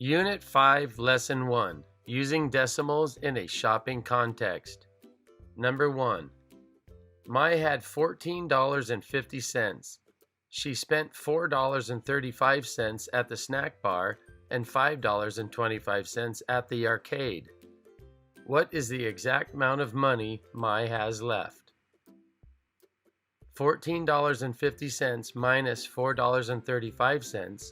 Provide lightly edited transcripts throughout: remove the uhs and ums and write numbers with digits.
Unit 5, Lesson 1, Using Decimals in a Shopping Context. Number 1. Mai had $14.50. She spent $4.35 at the snack bar and $5.25 at the arcade. What is the exact amount of money Mai has left? $14.50 minus $4.35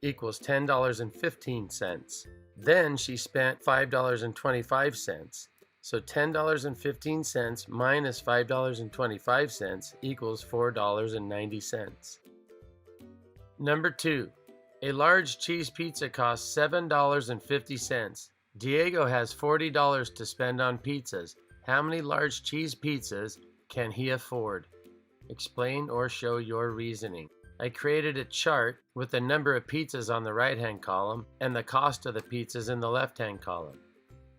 equals $10.15. Then she spent $5.25. So $10.15 minus $5.25 equals $4.90. Number 2. A large cheese pizza costs $7.50. Diego has $40 to spend on pizzas. How many large cheese pizzas can he afford? Explain or show your reasoning. I created a chart with the number of pizzas on the right-hand column and the cost of the pizzas in the left-hand column.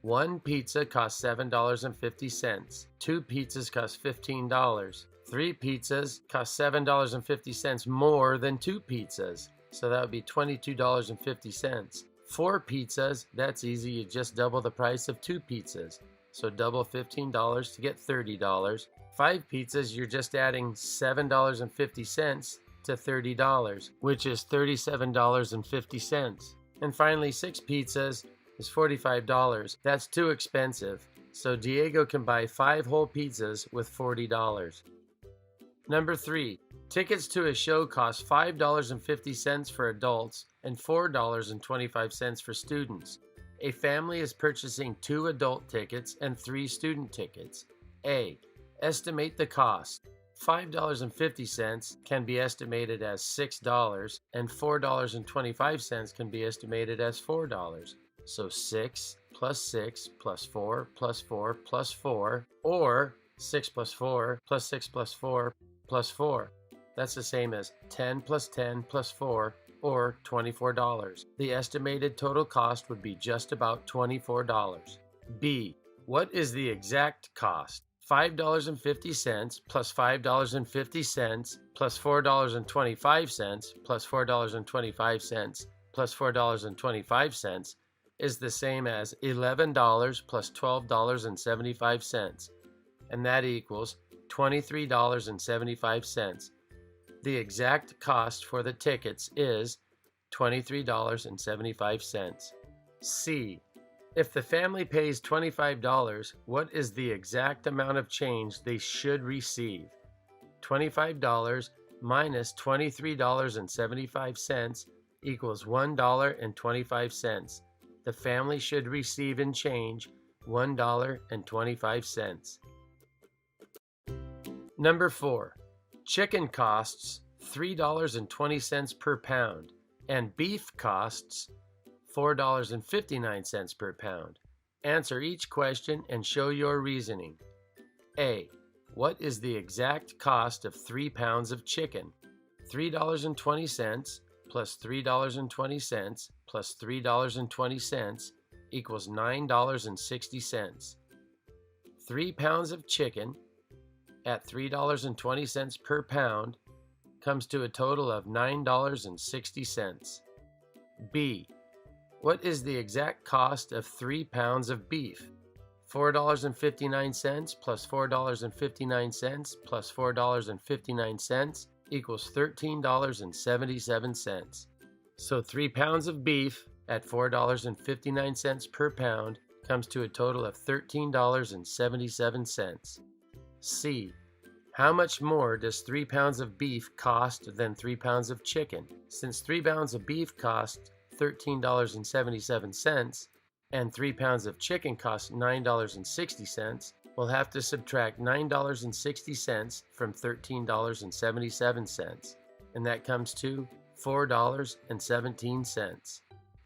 One pizza costs $7.50. Two pizzas cost $15. Three pizzas cost $7.50 more than two pizzas. So that would be $22.50. Four pizzas, that's easy. You just double the price of two pizzas. So double $15 to get $30. Five pizzas, you're just adding $7.50 to $30, which is $37.50. And finally, six pizzas is $45. That's too expensive, so Diego can buy 5 whole pizzas with $40. Number 3. Tickets to a show cost $5.50 for adults and $4.25 for students. A family is purchasing 2 adult tickets and 3 student tickets. A. Estimate the cost. $5.50 can be estimated as $6, and $4.25 can be estimated as $4. So 6 plus 6 plus 4 plus 4 plus 4, or 6 plus 4 plus 6 plus 4 plus 4. That's the same as 10 plus 10 plus 4, or $24. The estimated total cost would be just about $24. B. What is the exact cost? $5.50 plus $5.50 plus $4.25 plus $4.25 plus $4.25 is the same as $11 plus $12.75, and that equals $23.75. The exact cost for the tickets is $23.75. C. If the family pays $25, what is the exact amount of change they should receive? $25 minus $23.75 equals $1.25. The family should receive in change $1.25. Number 4. Chicken costs $3.20 per pound, and beef costs $4.59 per pound. Answer each question and show your reasoning. A. What is the exact cost of 3 pounds of chicken? $3.20 plus $3.20 plus $3.20 equals $9.60. 3 pounds of chicken at $3.20 per pound comes to a total of $9.60. B. What is the exact cost of 3 pounds of beef? $4.59 plus $4.59 plus $4.59 equals $13.77. So 3 pounds of beef at $4.59 per pound comes to a total of $13.77. C. How much more does 3 pounds of beef cost than 3 pounds of chicken? Since 3 pounds of beef cost $13.77 and 3 pounds of chicken cost $9.60, we'll have to subtract $9.60 from $13.77, and that comes to $4.17.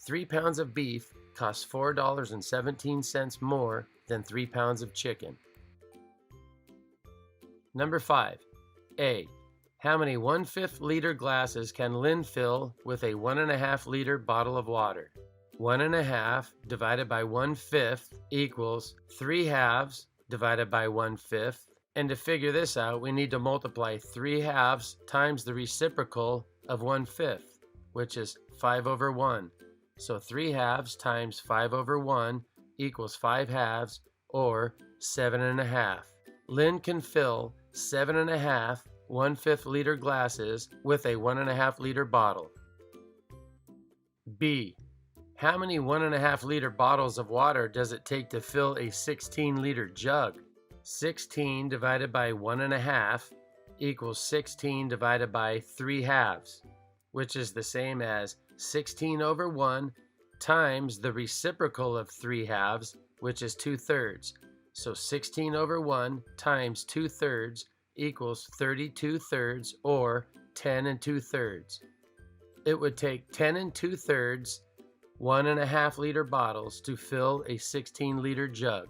3 pounds of beef costs $4.17 more than 3 pounds of chicken. Number 5. A. How many 1/5 liter glasses can Lynn fill with a 1.5 liter bottle of water? 1.5 divided by 1/5 equals 3/2 divided by 1/5. And to figure this out, we need to multiply 3/2 times the reciprocal of 1/5, which is 5/1. So 3 halves times 5 over 1 equals 5 halves, or 7.5. Lynn can fill 7.5 1/5 liter glasses with a 1.5 liter bottle. B. How many 1.5 liter bottles of water does it take to fill a 16 liter jug? 16 divided by 1.5 equals 16 divided by 3 halves, which is the same as 16 over 1 times the reciprocal of 3 halves, which is 2/3. So 16 over 1 times 2/3 equals 32/3, or 10 2/3. It would take 10 2/3 1.5 liter bottles to fill a 16 liter jug.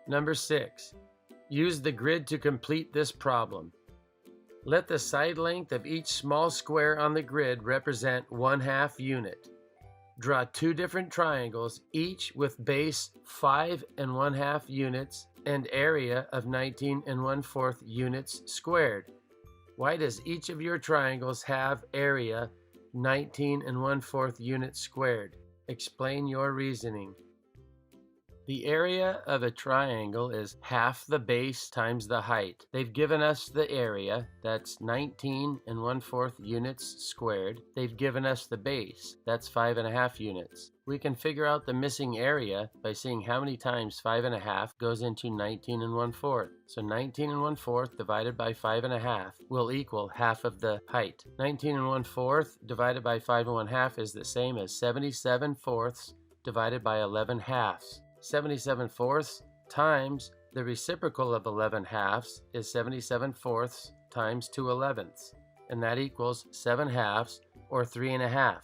Number 6. Use the grid to complete this problem. Let the side length of each small square on the grid represent 1/2 unit. Draw 2 different triangles, each with base 5 1/2 units and area of 19 1/4 units squared. Why does each of your triangles have area 19 1/4 units squared? Explain your reasoning. The area of a triangle is half the base times the height. They've given us the area, that's 19 1/4 units squared. They've given us the base, that's 5.5 units. We can figure out the missing area by seeing how many times 5.5 goes into 19 1/4. So 19 1/4 divided by 5.5 will equal half of the height. 19 1/4 divided by 5 1/2 is the same as 77/4 divided by 11 halves. 77/4 times the reciprocal of 11 halves is 77/4 times 2/11, and that equals 7 halves, or 3.5.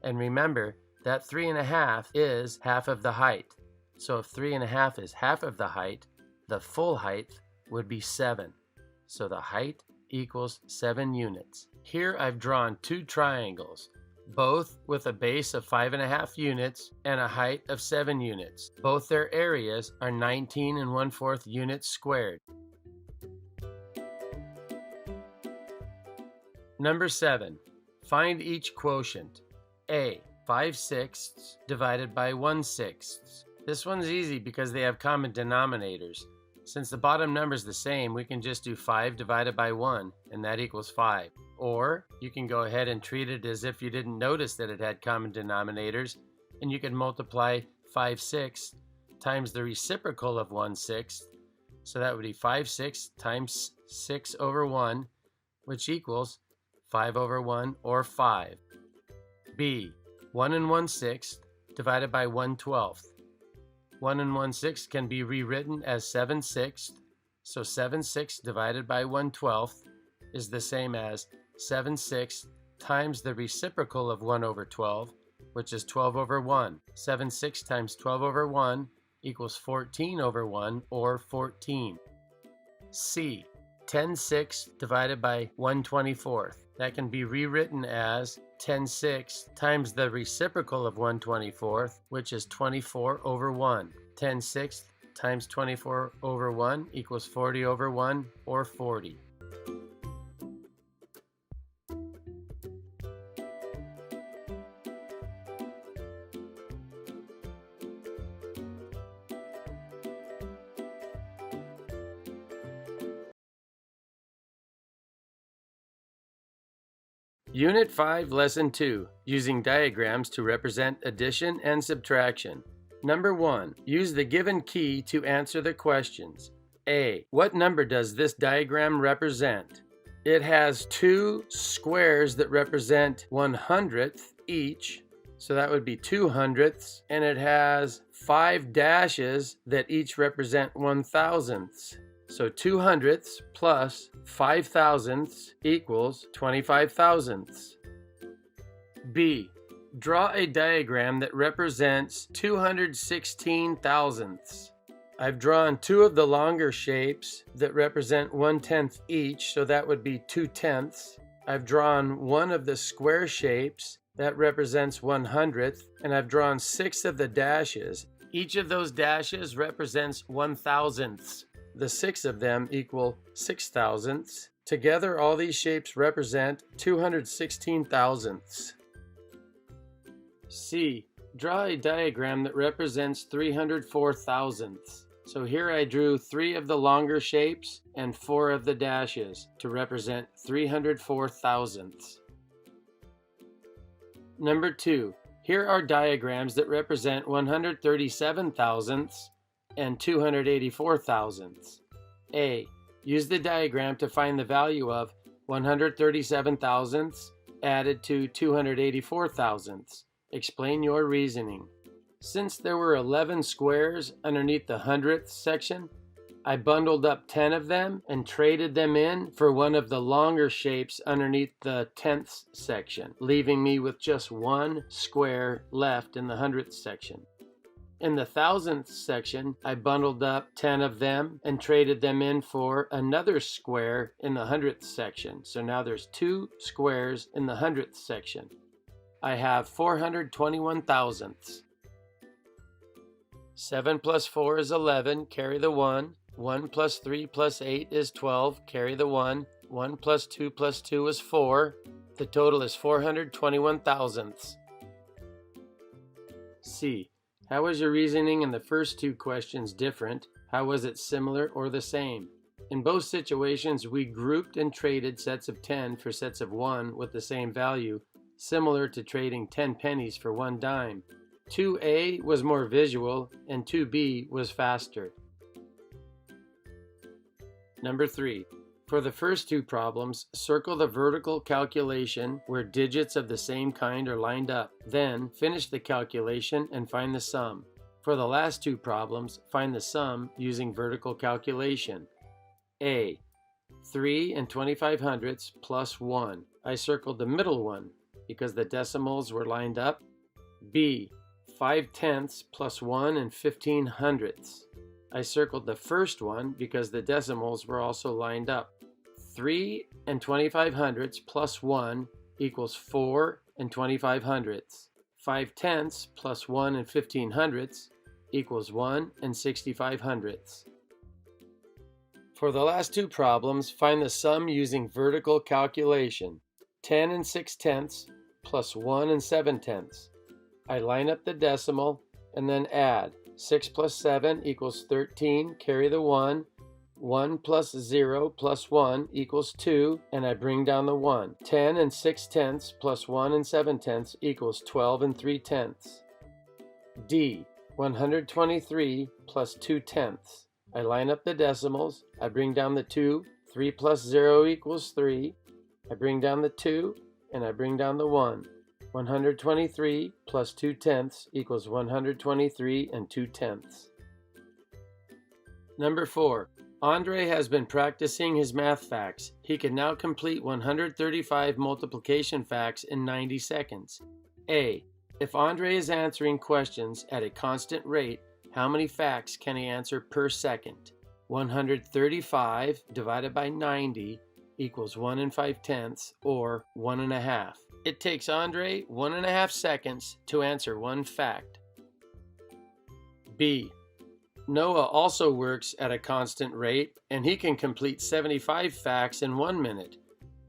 And remember that 3.5 is half of the height. So if 3.5 is half of the height, the full height would be 7. So the height equals 7 units. Here I've drawn 2 triangles, both with a base of 5.5 units and a height of 7 units. Both their areas are 19 1/4 units squared. Number 7. Find each quotient. A. 5/6 divided by 1/6. This one's easy because they have common denominators. Since the bottom number is the same, we can just do 5 divided by 1, and that equals 5. Or you can go ahead and treat it as if you didn't notice that it had common denominators, and you can multiply 5/6 times the reciprocal of 1/6. So that would be 5/6 times 6 over 1, which equals 5 over 1, or 5. B. 1 1/6 divided by 1/12. 1 1/6 can be rewritten as 7/6, so 7/6 divided by 1/12 is the same as 7/6 times the reciprocal of 1 over 12, which is 12 over 1. 7/6 times 12 over 1 equals 14 over 1, or 14. C. 10/6 divided by 1/24. That can be rewritten as 10/6 times the reciprocal of 1/24, which is 24 over 1. 10/6 times 24 over 1 equals 40 over 1, or 40. Unit 5, Lesson 2, using diagrams to represent addition and subtraction. Number 1, use the given key to answer the questions. A. What number does this diagram represent? It has 2 squares that represent 1/100th each, so that would be 2/100ths, and it has 5 dashes that each represent 1/1000ths. So 2/100ths plus 5/1000ths equals 25/1000ths. B. Draw a diagram that represents 216/1000ths. I've drawn 2 of the longer shapes that represent 1/10 each, so that would be 2/10ths. I've drawn 1 of the square shapes that represents 1/100th, and I've drawn 6 of the dashes. Each of those dashes represents 1/1000ths. The 6 of them equal 6/1000ths, Together, all these shapes represent 216 thousandths. C. Draw a diagram that represents 304 thousandths. So here I drew 3 of the longer shapes and 4 of the dashes to represent 304 thousandths. Number 2. Here are diagrams that represent 137 thousandths and 284 thousandths. A. Use the diagram to find the value of 137 thousandths added to 284 thousandths. Explain your reasoning. Since there were 11 squares underneath the hundredths section, I bundled up 10 of them and traded them in for one of the longer shapes underneath the tenths section, leaving me with just 1 square left in the hundredths section. In the thousandths section, I bundled up 10 of them and traded them in for another square in the hundredths section. So now there's 2 squares in the hundredths section. I have 421 thousandths. 7 plus 4 is 11, carry the 1. 1 plus 3 plus 8 is 12, carry the 1. 1 plus 2 plus 2 is 4. The total is 421 thousandths. C. How was your reasoning in the first 2 questions different? How was it similar or the same? In both situations, we grouped and traded sets of 10 for sets of 1 with the same value, similar to trading 10 pennies for 1 dime. 2A was more visual and 2B was faster. Number 3. For the first 2 problems, circle the vertical calculation where digits of the same kind are lined up. Then finish the calculation and find the sum. For the last 2 problems, find the sum using vertical calculation. A. 3 and 25 hundredths plus 1. I circled the middle one because the decimals were lined up. B. 5 tenths plus 1 and 15 hundredths. I circled the first one because the decimals were also lined up. 3 and 25 hundredths plus 1 equals 4 and 25 hundredths. 5 tenths plus 1 and 15 hundredths equals 1 and 65 hundredths. For the last 2 problems, find the sum using vertical calculation. 10 and 6 tenths plus 1 and 7 tenths. I line up the decimal and then add. 6 plus 7 equals 13, carry the 1. 1 plus 0 plus 1 equals 2, and I bring down the 1. 10 and 6 tenths plus 1 and 7 tenths equals 12 and 3 tenths. D. 123 plus 2 tenths. I line up the decimals, I bring down the 2. 3 plus 0 equals 3. I bring down the 2, and I bring down the 1. 123 plus 2 tenths equals 123 and 2 tenths. Number 4. Andre has been practicing his math facts. He can now complete 135 multiplication facts in 90 seconds. A. If Andre is answering questions at a constant rate, how many facts can he answer per second? 135 divided by 90 equals 1 5/10, or 1 1/2. It takes Andre 1 1/2 seconds to answer 1 fact. B. Noah also works at a constant rate, and he can complete 75 facts in 1 minute.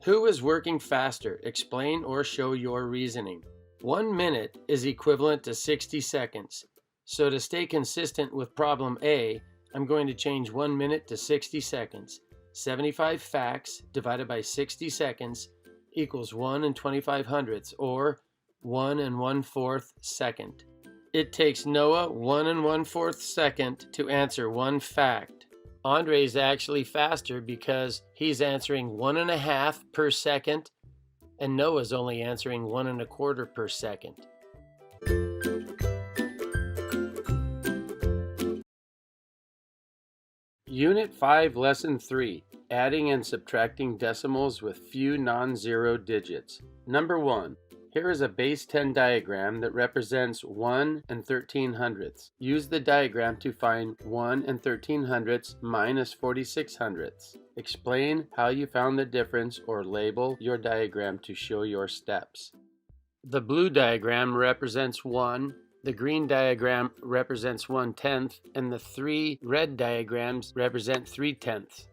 Who is working faster? Explain or show your reasoning. 1 minute is equivalent to 60 seconds. So to stay consistent with problem A, I'm going to change 1 minute to 60 seconds. 75 facts divided by 60 seconds equals 1 25 hundredths, or 1 1/4 second. It takes Noah 1 1/4 second to answer 1 fact. Andre is actually faster because he's answering 1 1/2 per second, and Noah's only answering 1 1/4 per second. Unit 5, Lesson 3, Adding and Subtracting Decimals with Few Non-Zero Digits. Number 1. Here is a base 10 diagram that represents 1 13 hundredths. Use the diagram to find 1 13 hundredths minus 46 hundredths. Explain how you found the difference or label your diagram to show your steps. The blue diagram represents 1. The green diagram represents 1/10, and the 3 red diagrams represent 3/10.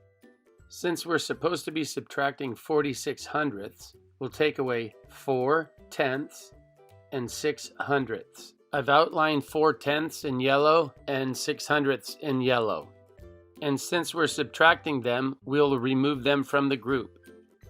Since we're supposed to be subtracting 46 hundredths, we'll take away 4 tenths and 6 hundredths. I've outlined 4 tenths in yellow and 6 hundredths in yellow. And since we're subtracting them, we'll remove them from the group.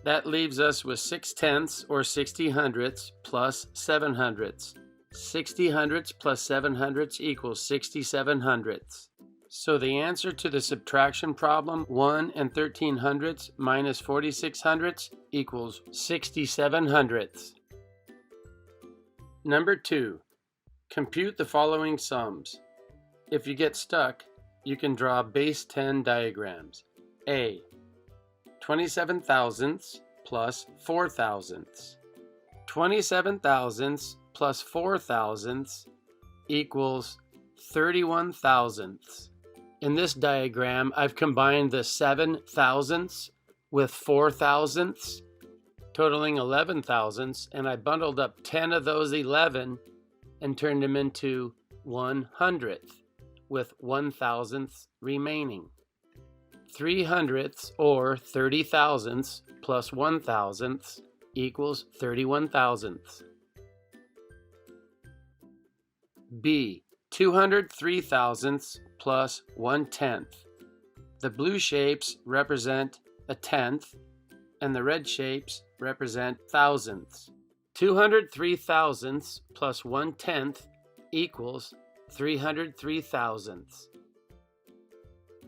That leaves us with 6 tenths or 60 hundredths plus 7 hundredths. 60 hundredths plus 7 hundredths equals 67 hundredths. So the answer to the subtraction problem, 1 and 13 hundredths minus 46 hundredths equals 67 hundredths. Number 2. Compute the following sums. If you get stuck, you can draw base 10 diagrams. A. 27 thousandths plus 4 thousandths. 27 thousandths plus 4 thousandths equals 31 thousandths. In this diagram, I've combined the 7 thousandths with 4 thousandths, totaling 11 thousandths, and I bundled up 10 of those 11 and turned them into 1 hundredth, with 1 thousandth remaining. 3 hundredths or 30 thousandths plus 1 thousandth equals 31 thousandths. B. 203 thousandths plus 1 tenth. The blue shapes represent a tenth and the red shapes represent thousandths. 203 thousandths plus 1 tenth equals 303 thousandths.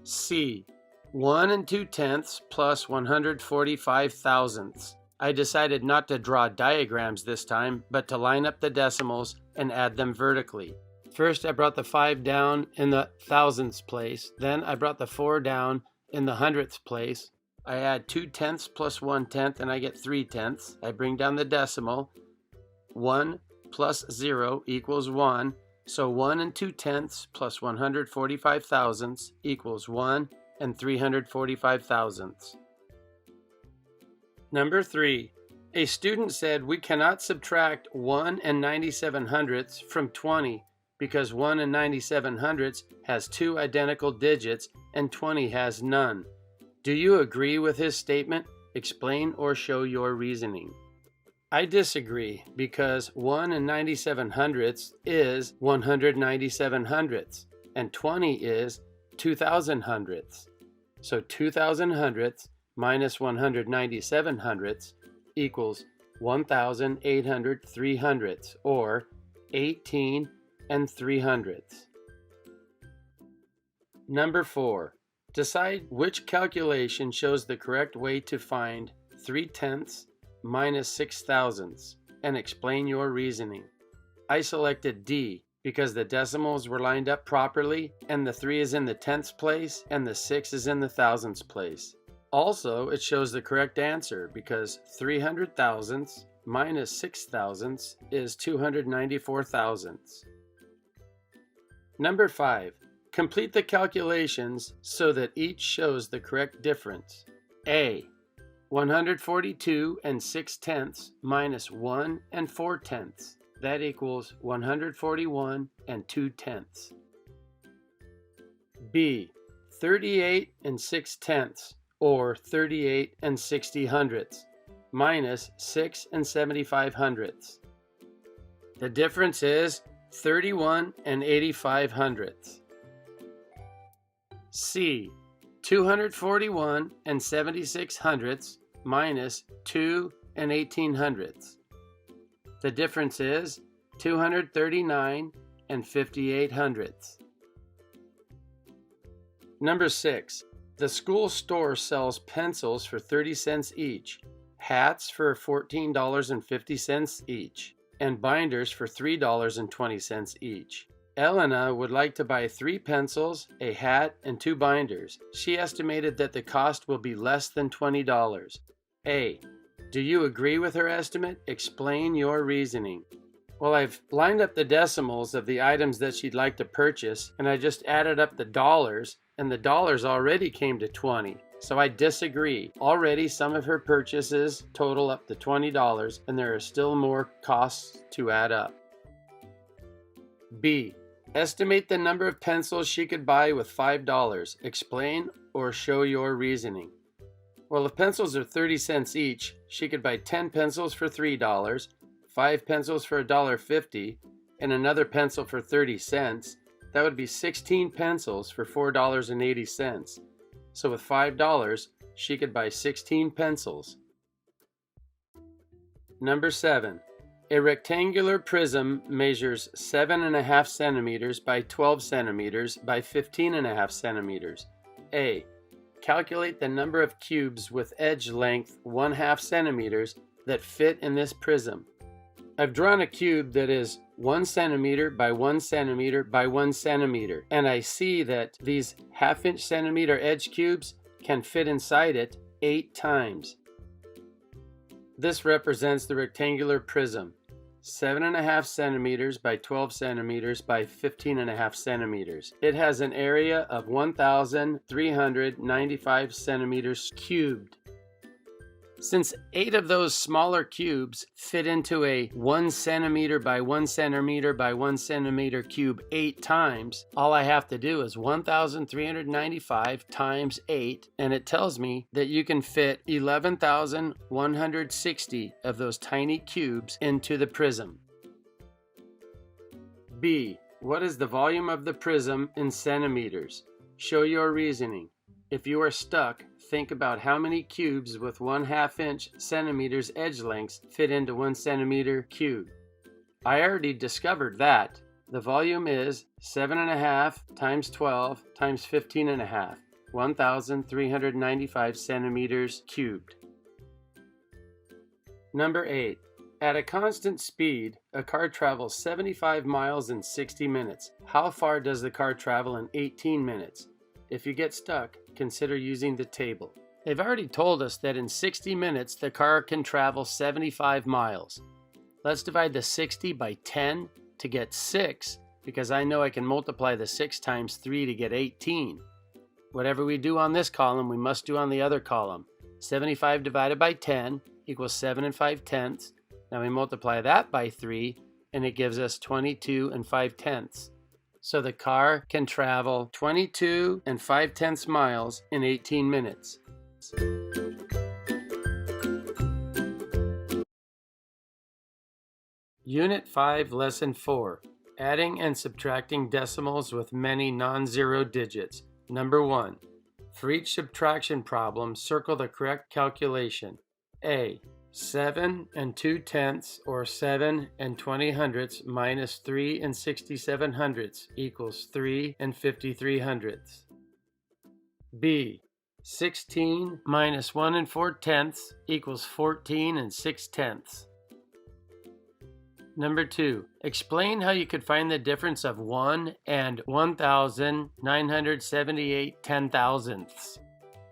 C. 1 and 2 tenths plus 145 thousandths. I decided not to draw diagrams this time, but to line up the decimals and add them vertically. First, I brought the 5 down in the thousandths place. Then I brought the 4 down in the hundredths place. I add 2 tenths plus 1 tenth and I get 3 tenths. I bring down the decimal. 1 plus 0 equals 1. So 1 and 2 tenths plus 145 thousandths equals 1 and 345 thousandths. Number 3. A student said we cannot subtract 1 and 97 hundredths from 20 because 1 and 97 hundredths has 2 identical digits and 20 has none. Do you agree with his statement? Explain or show your reasoning. I disagree because 1 and 97 hundredths is 197 hundredths and 20 is 2000 hundredths. So 2000 hundredths minus 197 hundredths equals 1,803 hundredths or 18 and 3 hundredths. Number 4. Decide which calculation shows the correct way to find 3 tenths minus 6 thousandths and explain your reasoning. I selected D because the decimals were lined up properly and the 3 is in the tenths place and the 6 is in the thousandths place. Also, it shows the correct answer because 300 thousandths minus 6 thousandths is 294 thousandths. Number 5. Complete the calculations so that each shows the correct difference. A. 142 and 6 tenths minus 1 and 4 tenths. That equals 141 and 2 tenths. B. 38 and 6 tenths or 38 and 60 hundredths minus 6 and 75 hundredths. The difference is 31 and 85 hundredths. C. 241 and 76 hundredths minus 2 and 18 hundredths. The difference is 239 and 58 hundredths. Number 6. The school store sells pencils for 30 cents each, hats for $14.50 each, and binders for $3.20 each. Elena would like to buy 3 pencils, a hat, and 2 binders. She estimated that the cost will be less than $20. A. Do you agree with her estimate? Explain your reasoning. Well, I've lined up the decimals of the items that she'd like to purchase, and I just added up the dollars, and the dollars already came to 20. So I disagree. Already some of her purchases total up to $20, and there are still more costs to add up. B. Estimate the number of pencils she could buy with $5. Explain or show your reasoning. Well, if pencils are 30 cents each, she could buy 10 pencils for $3, 5 pencils for $1.50, and another pencil for 30 cents. That would be 16 pencils for $4.80. So with $5, she could buy 16 pencils. Number 7. A rectangular prism measures 7.5 centimeters by 12 centimeters by 15.5 centimeters. A. Calculate the number of cubes with edge length 1/2 centimeters that fit in this prism. I've drawn a cube that is 1 centimeter by 1 centimeter by 1 centimeter, and I see that these 1/2 centimeter edge cubes can fit inside it 8 times. This represents the rectangular prism, 7.5 centimeters by 12 centimeters by 15.5 centimeters. It has an area of 1,395 centimeters cubed. Since 8 of those smaller cubes fit into a 1 centimeter by 1 centimeter by 1 centimeter cube 8 times, all I have to do is 1,395 times 8, and it tells me that you can fit 11,160 of those tiny cubes into the prism. B. What is the volume of the prism in centimeters? Show your reasoning. If you are stuck, think about how many cubes with 1/2 centimeters edge lengths fit into 1 centimeter cube. I already discovered that. The volume is 7.5 times 12 times 15.5, 1,395 centimeters cubed. Number 8. At a constant speed, a car travels 75 miles in 60 minutes. How far does the car travel in 18 minutes? If you get stuck, consider using the table. They've already told us that in 60 minutes the car can travel 75 miles. Let's divide the 60 by 10 to get 6, because I know I can multiply the 6 times 3 to get 18. Whatever we do on this column, we must do on the other column. 75 divided by 10 equals 7 5/10. Now we multiply that by 3, and it gives us 22 5/10. So the car can travel 22 5/10 miles in 18 minutes. Unit 5, Lesson 4. Adding and subtracting decimals with many non-zero digits. Number 1. For each subtraction problem, circle the correct calculation. A. 7 2/10 or 7 20 minus 3 67 equals 3 53. B. 16 minus 1 4/10 equals 14 6/10. Number 2. Explain how you could find the difference of 1 and 1,978 10,000ths.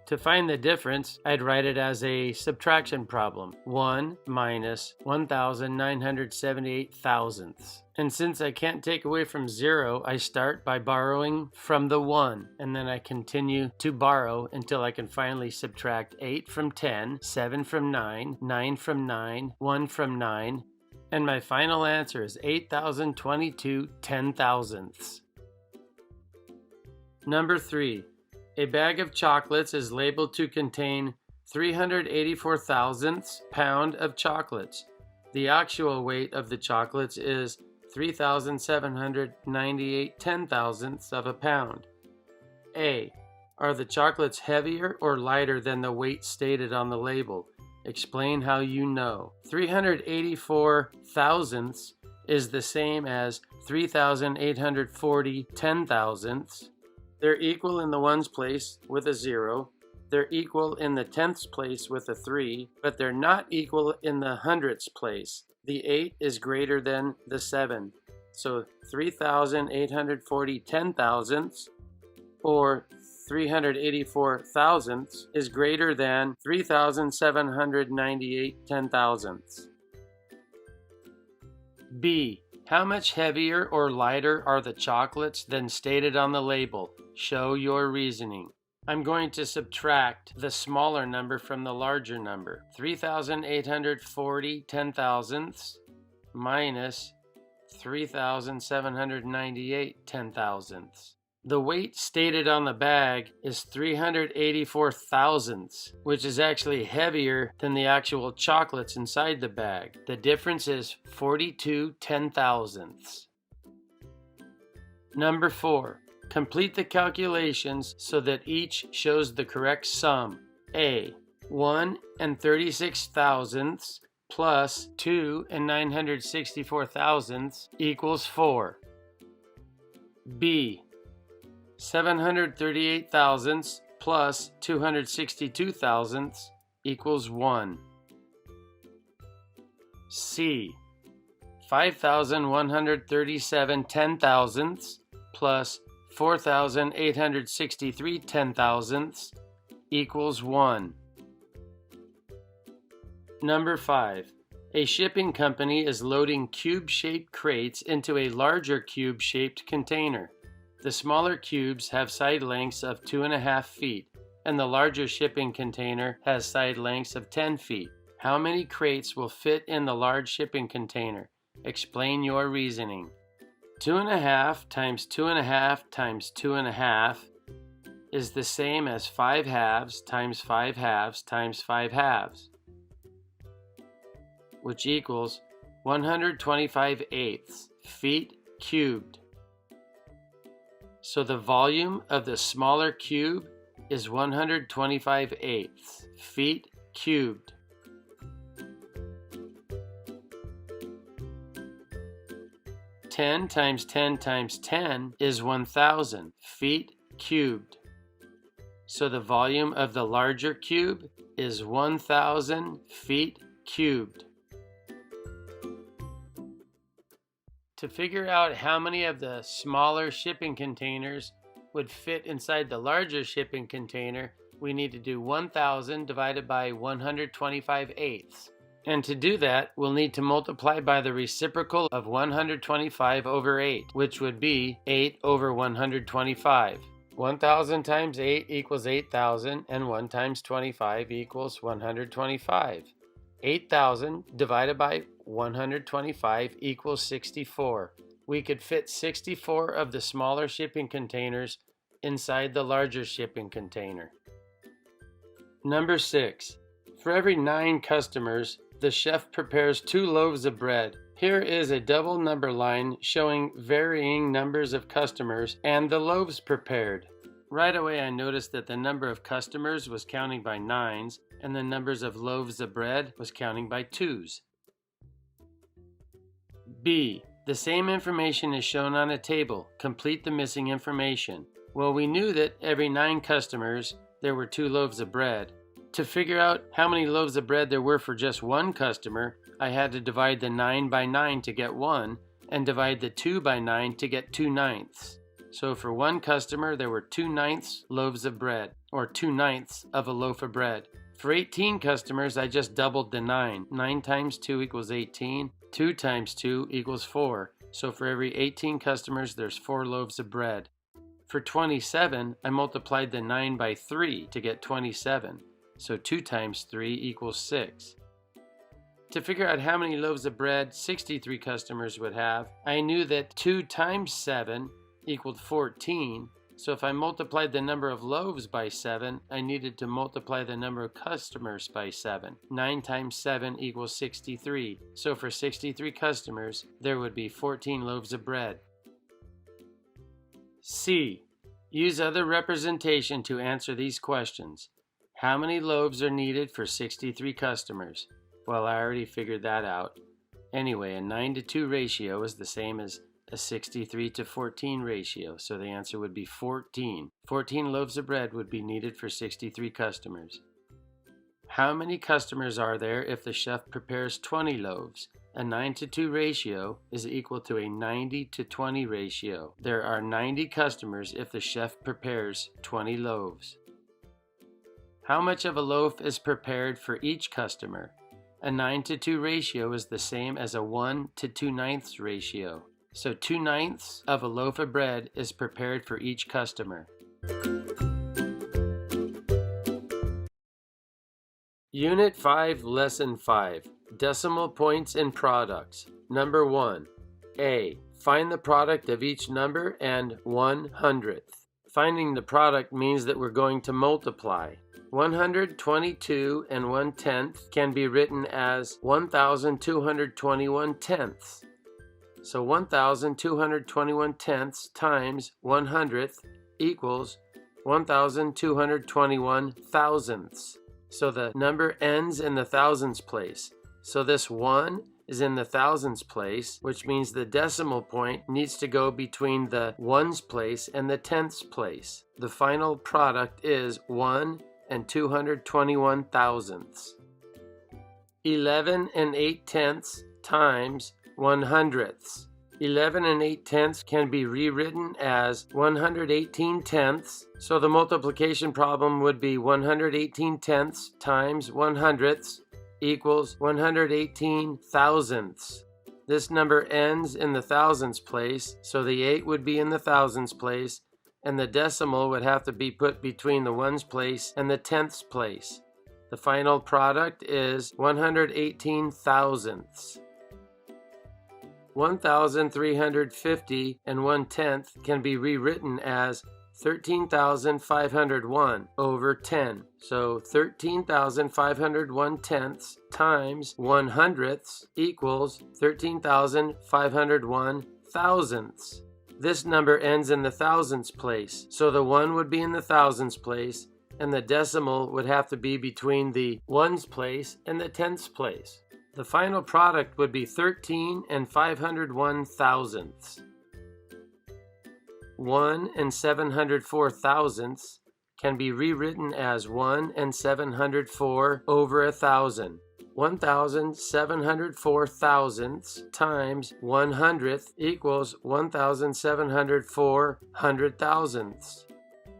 To find the difference, I'd write it as a subtraction problem. 1 minus 1,978 thousandths. And since I can't take away from 0, I start by borrowing from the 1, and then I continue to borrow until I can finally subtract 8 from 10, 7 from 9, 9 from 9, 1 from 9, and my final answer is 8,022 10,000ths. Number 3. A bag of chocolates is labeled to contain 384 thousandths pound of chocolates. The actual weight of the chocolates is 3,798 10,000ths of a pound. A. Are the chocolates heavier or lighter than the weight stated on the label? Explain how you know. 384 thousandths is the same as 3,840 10,000ths. They're equal in the ones place with a 0. They're equal in the tenths place with a 3, but they're not equal in the hundredths place. The 8 is greater than the 7. So 3,840 10,000ths or 384 thousandths is greater than 3,798 10,000ths. B. How much heavier or lighter are the chocolates than stated on the label? Show your reasoning. I'm going to subtract the smaller number from the larger number. 3,840 10,000ths minus 3,798 10,000ths. The weight stated on the bag is 384 thousandths, which is actually heavier than the actual chocolates inside the bag. The difference is 42 ten-thousandths. Number 4. Complete the calculations so that each shows the correct sum. A. 1 and 36 thousandths plus 2 and 964 thousandths equals 4. B. 738 thousandths plus 262 thousandths equals 1. C. 5,137 ten-thousandths plus 4,863 ten-thousandths equals 1. Number 5. A shipping company is loading cube-shaped crates into a larger cube-shaped container. The smaller cubes have side lengths of 2.5 feet, and the larger shipping container has side lengths of 10 feet. How many crates will fit in the large shipping container? Explain your reasoning. 2.5 times 2.5 times 2.5 is the same as 5 halves times 5 halves times 5 halves, which equals 125 eighths feet cubed. So the volume of the smaller cube is 125 eighths feet cubed. Ten times 10 times 10 is 1,000 feet cubed. So the volume of the larger cube is 1,000 feet cubed. To figure out how many of the smaller shipping containers would fit inside the larger shipping container, we need to do 1,000 divided by 125 eighths. And to do that, we'll need to multiply by the reciprocal of 125 over 8, which would be 8 over 125. 1,000 times 8 equals 8,000, and 1 times 25 equals 125. 8,000 divided by 125 equals 64. We could fit 64 of the smaller shipping containers inside the larger shipping container. Number 6. For every 9 customers, the chef prepares 2 loaves of bread. Here is a double number line showing varying numbers of customers and the loaves prepared. Right away I noticed that the number of customers was counting by 9s and the numbers of loaves of bread was counting by 2s. B. The same information is shown on a table. Complete the missing information. Well, we knew that every 9 customers there were 2 loaves of bread. To figure out how many loaves of bread there were for just one customer, I had to divide the 9 by 9 to get 1 and divide the 2 by 9 to get 2/9. So for one customer there were 2/9 loaves of bread, or 2/9 of a loaf of bread. For 18 customers I just doubled the 9. 9 times 2 equals 18. 2 times 2 equals 4. So for every 18 customers there's 4 loaves of bread. For 27 I multiplied the 9 by 3 to get 27. So 2 times 3 equals 6. To figure out how many loaves of bread 63 customers would have, I knew that 2 times 7 equaled 14. So if I multiplied the number of loaves by 7, I needed to multiply the number of customers by 7. 9 times 7 equals 63. So for 63 customers, there would be 14 loaves of bread. C. Use other representation to answer these questions. How many loaves are needed for 63 customers? Well, I already figured that out. Anyway, a 9:2 ratio is the same as a 63:14 ratio, so the answer would be 14. 14 loaves of bread would be needed for 63 customers. How many customers are there if the chef prepares 20 loaves? A 9:2 ratio is equal to a 90:20 ratio. There are 90 customers if the chef prepares 20 loaves. How much of a loaf is prepared for each customer? A 9:2 ratio is the same as a 1:2/9 ratio. So 2/9 of a loaf of bread is prepared for each customer. Unit 5, Lesson 5, Decimal Points in Products. Number 1. A. Find the product of each number and 1/100th. Finding the product means that we're going to multiply. 122 and 1/10 can be written as 1,221 tenths. So 1,221 tenths times 1/100th equals 1,221 thousandths. So the number ends in the thousands place. So this 1 is in the thousands place, which means the decimal point needs to go between the ones place and the tenths place. The final product is 1 and 221 thousandths. 11 and 8/10 times 1/100ths. 11 and 8/10 can be rewritten as 118 tenths. So the multiplication problem would be 118 tenths times 1/100ths equals 118 thousandths. This number ends in the thousands place, so the 8 would be in the thousands place, and the decimal would have to be put between the ones place and the tenths place. The final product is 118 thousandths. 1,350 and 1/10 can be rewritten as 13,501 over 10. So 13,501 tenths times 1/100ths equals 13,501 thousandths. This number ends in the thousands place, so the 1 would be in the thousands place, and the decimal would have to be between the ones place and the tenths place. The final product would be 13 and 501 thousandths. 1 and 704 thousandths can be rewritten as 1 and 704 over 1,000. 1,704 thousandths times 1/100th equals 1,704 hundred thousandths.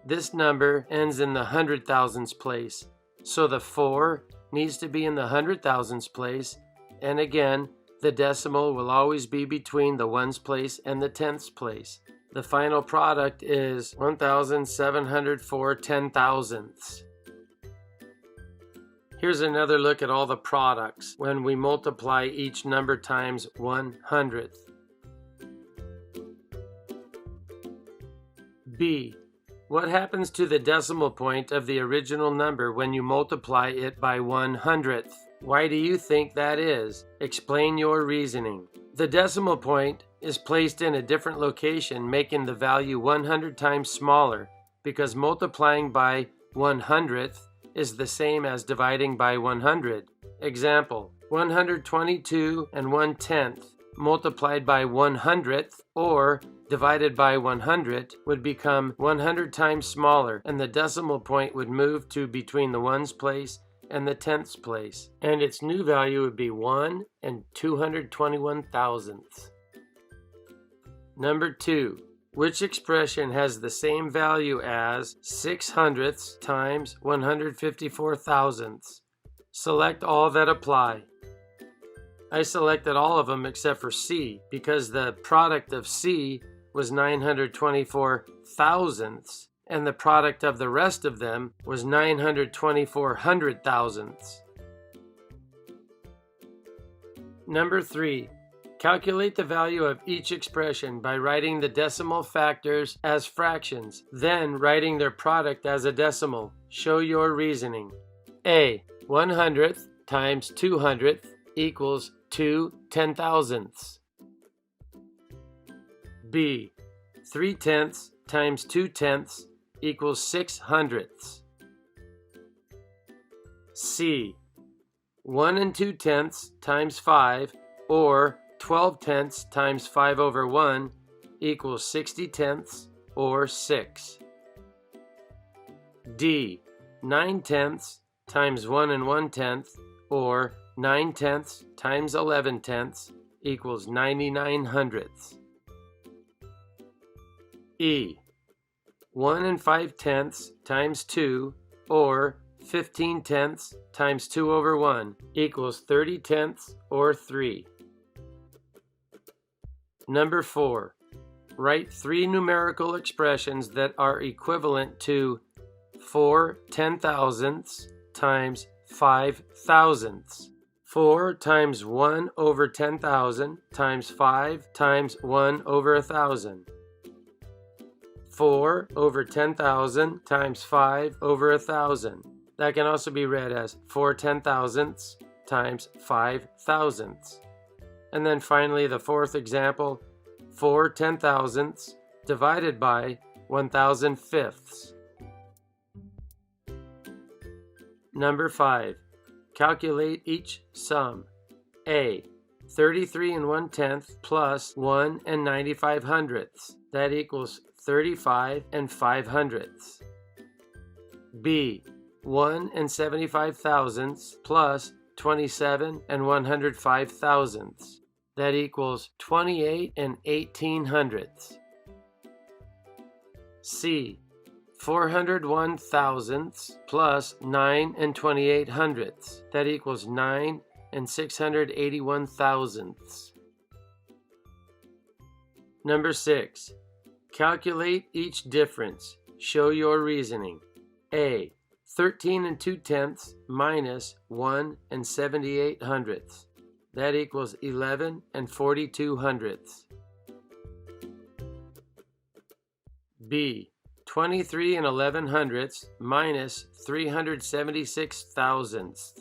This number ends in the hundred thousandths place, so the 4 needs to be in the hundred thousandths place, and again, the decimal will always be between the ones place and the tenths place. The final product is 1,704 ten-thousandths. Here's another look at all the products when we multiply each number times 1/100th. B. What happens to the decimal point of the original number when you multiply it by 1/100th? Why do you think that is? Explain your reasoning. The decimal point is placed in a different location, making the value 100 times smaller, because multiplying by 1/100th is the same as dividing by 100. Example, 122 and 1/10 multiplied by 100th or divided by 100 would become 100 times smaller, and the decimal point would move to between the ones place and the tenths place, and its new value would be 1 and 221 thousandths. Number 2. Which expression has the same value as 6/100ths times 154 thousandths? Select all that apply. I selected all of them except for C, because the product of C was 924 thousandths, and the product of the rest of them was 924 hundred thousandths. Number 3. Calculate the value of each expression by writing the decimal factors as fractions, then writing their product as a decimal. Show your reasoning. A. 1/100th times 2/100th equals 2 ten-thousandths. B. 3/10 times 2/10 equals 6/100ths. C. 1 and 2/10 times 5, or 12/10 times 5 over 1 equals 60/10 or 6. D. 9/10 times 1 and 1/10, or 9/10 times 11/10 equals 99/100ths. E. 1 and 5/10 times 2, or 15/10 times 2 over 1 equals 30/10 or 3. Number 4. Write 3 numerical expressions that are equivalent to 4 ten-thousandths times 5 thousandths. 4 times 1 over 10,000 times 5 times 1 over 1,000. 4 over 10,000 times 5 over 1,000. That can also be read as 4 10,000ths times 5 thousandths. And then finally the fourth example, 4 10,000ths divided by 1,000 fifths. Number 5. Calculate each sum. A. 33 and 1/10 plus 1 and 95 hundredths. That equals 35 and 5 hundredths. B. 1 and 75 thousandths plus 27 and 105 thousandths. That equals 28 and 18 hundredths. C. 401 thousandths plus 9 and 28 hundredths. That equals 9 and 681 thousandths. Number 6. Calculate each difference. Show your reasoning. A. 13 and 2/10 minus 1 and 78 hundredths. That equals 11 and 42 hundredths. B. 23 and 11 hundredths minus 376 thousandths.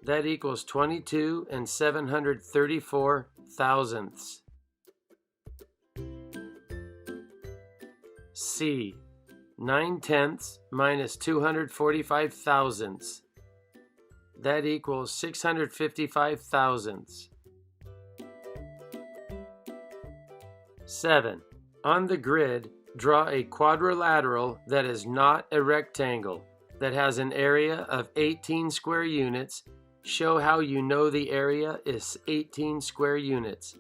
That equals 22 and 734 thousandths. C. 9/10 minus 245 thousandths. That equals 655 thousandths. 7. On the grid, draw a quadrilateral that is not a rectangle, that has an area of 18 square units. Show how you know the area is 18 square units.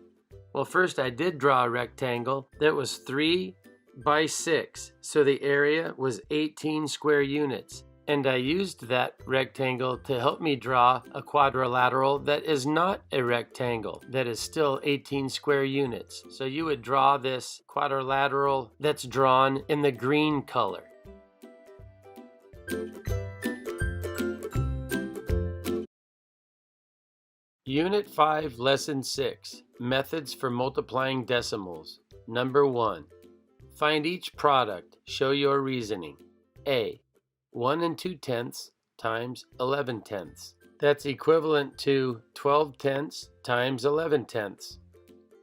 Well, first I did draw a rectangle that was 3 by 6, so the area was 18 square units. And I used that rectangle to help me draw a quadrilateral that is not a rectangle, that is still 18 square units. So you would draw this quadrilateral that's drawn in the green color. Unit 5, Lesson 6, Methods for Multiplying Decimals. Number 1. Find each product. Show your reasoning. A. 1 and 2/10 times 11/10. That's equivalent to 12/10 times 11/10,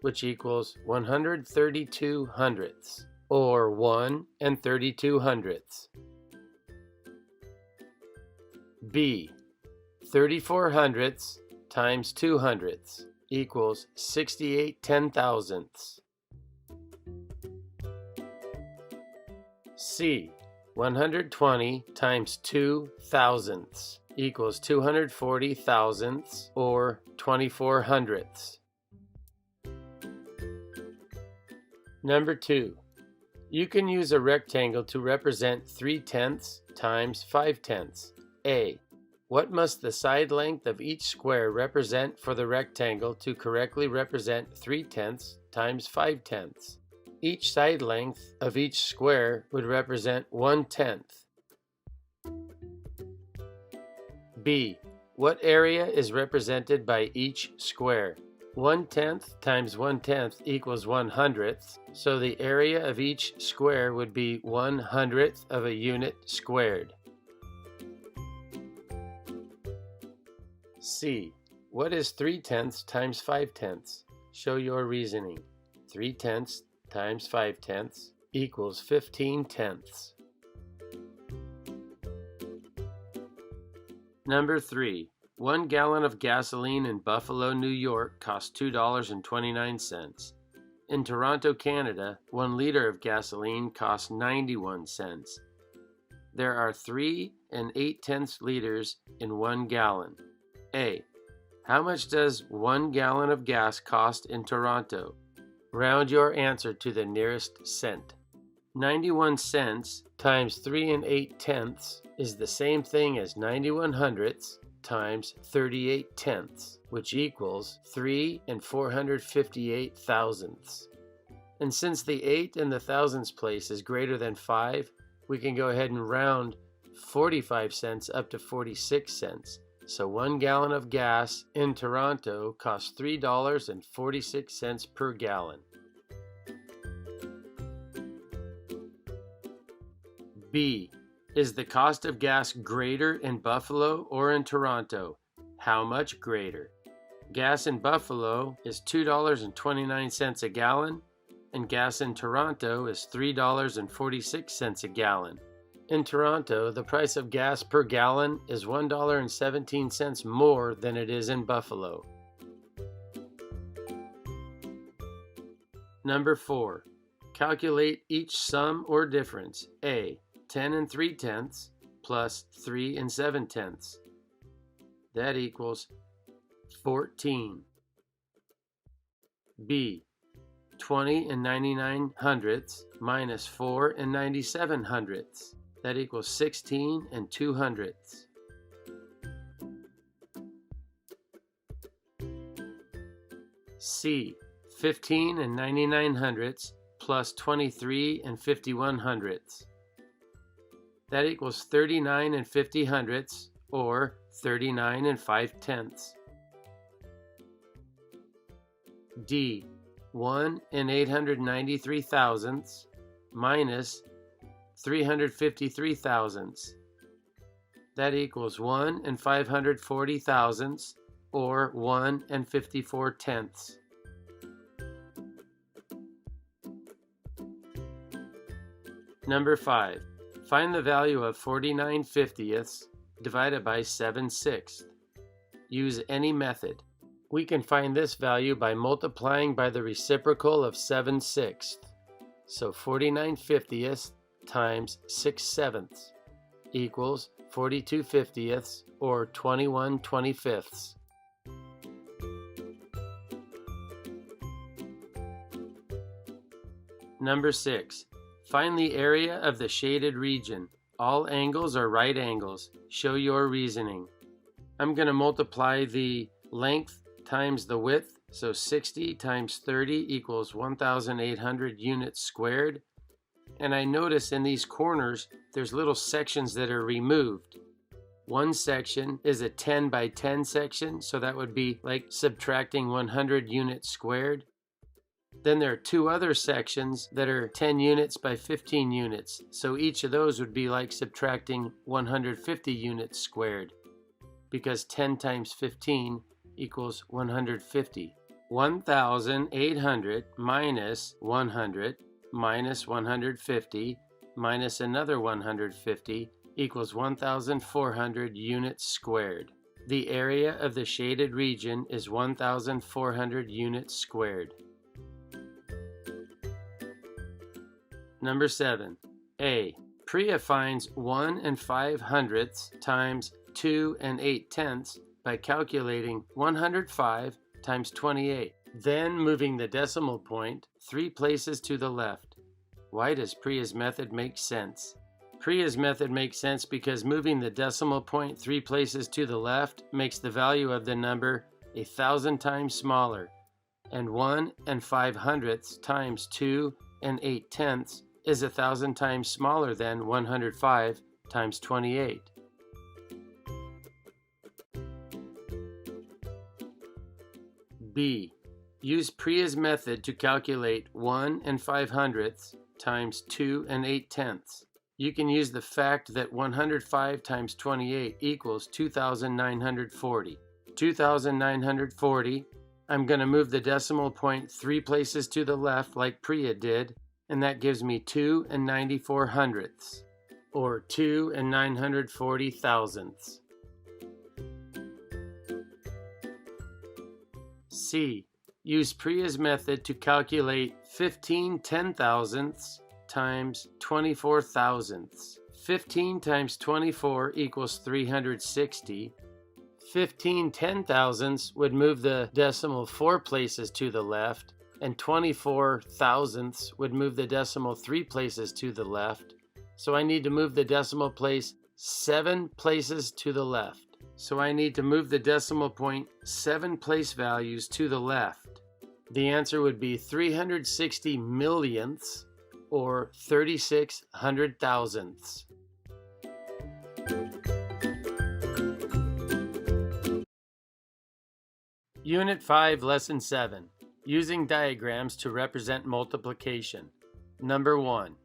which equals 132 hundredths, or 1 and 32 hundredths. B. 34 hundredths times 2 hundredths equals 68 10,000ths. C. 120 times 2 thousandths equals 240 thousandths, or 24 hundredths. Number 2. You can use a rectangle to represent 3/10 times 5/10. A. What must the side length of each square represent for the rectangle to correctly represent 3/10 times 5/10? Each side length of each square would represent 1/10. B. What area is represented by each square? 1/10 times 1/10 equals 1/100th, so the area of each square would be 1/100th of a unit squared. C. What is 3/10 times 5/10? Show your reasoning. 3/10 times 5/10 equals 15/10. Number 3. 1 gallon of gasoline in Buffalo, New York costs $2.29. In Toronto, Canada, 1 liter of gasoline costs 91 cents. There are 3 8/10 liters in 1 gallon. A. How much does 1 gallon of gas cost in Toronto? Round your answer to the nearest cent. 91 cents times 3 8/10 is the same thing as 91 hundredths times 38 tenths, which equals 3 458 thousandths. And since the 8 in the thousandths place is greater than 5, we can go ahead and round 45 cents up to 46 cents. So 1 gallon of gas in Toronto costs $3.46 per gallon. B. Is the cost of gas greater in Buffalo or in Toronto? How much greater? Gas in Buffalo is $2.29 a gallon, and gas in Toronto is $3.46 a gallon. In Toronto, the price of gas per gallon is $1.17 more than it is in Buffalo. Number 4. Calculate each sum or difference. A. 10 3/10 plus 3 7/10. That equals 14. B. 20 99/100 minus 4 97/100. That equals 16 200. C. 15 99/100 plus 23 51/100. That equals 39 50/100 or 39 5/10. D. 1 893,000 minus 353,000. That equals 1 540,000 or 1 54/10. Number 5. Find the value of 49/50 divided by 7/6. Use any method. We can find this value by multiplying by the reciprocal of 7/6. So 49/50 times 6/7 equals 42/50 or 21/25. Number 6. Find the area of the shaded region. All angles are right angles. Show your reasoning. I'm going to multiply the length times the width. So 60 times 30 equals 1,800 units squared. And I notice in these corners, there's little sections that are removed. One section is a 10 by 10 section, so that would be like subtracting 100 units squared. Then there are two other sections that are 10 units by 15 units, so each of those would be like subtracting 150 units squared, because 10 times 15 equals 150. 1,800 minus 100 minus 150 minus another 150 equals 1,400 units squared. The area of the shaded region is 1,400 units squared. Number 7. A. Priya finds 1 5/100 times 2 8/10 by calculating 105 times 28, then moving the decimal point 3 places to the left. Why does Priya's method make sense? Priya's method makes sense because moving the decimal point 3 places to the left makes the value of the number 1,000 times smaller, and 1 5/100 times 2 8/10 is 1,000 times smaller than 105 times 28. B. Use Priya's method to calculate 1 5/100 times 2 8/10. You can use the fact that 105 times 28 equals 2,940. 2,940, I'm going to move the decimal point 3 places to the left like Priya did, and that gives me 2 94/100, or 2 940 thousandths. C. Use Priya's method to calculate 15 10,000ths times 24 thousandths. 15 times 24 equals 360. 15 10,000ths would move the decimal 4 places to the left, and 24 thousandths would move the decimal 3 places to the left. So I need to move the decimal place 7 places to the left. So I need to move the decimal point 7 place values to the left. The answer would be 360 millionths, or 36 hundred thousandths. Unit 5, Lesson 7. Using diagrams to represent multiplication. Number 1.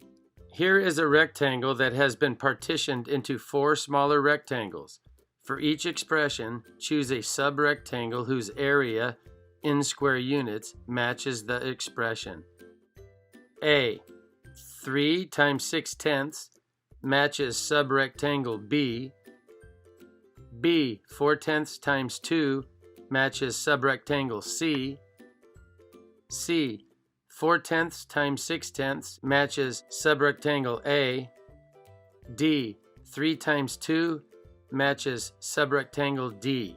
Here is a rectangle that has been partitioned into 4 smaller rectangles. For each expression, choose a subrectangle whose area in square units matches the expression. A. 3 times 6/10 matches subrectangle B. B. 4/10 times 2 matches subrectangle C. C. 4/10 times 6/10 matches subrectangle A. D. 3 times 2 matches subrectangle D.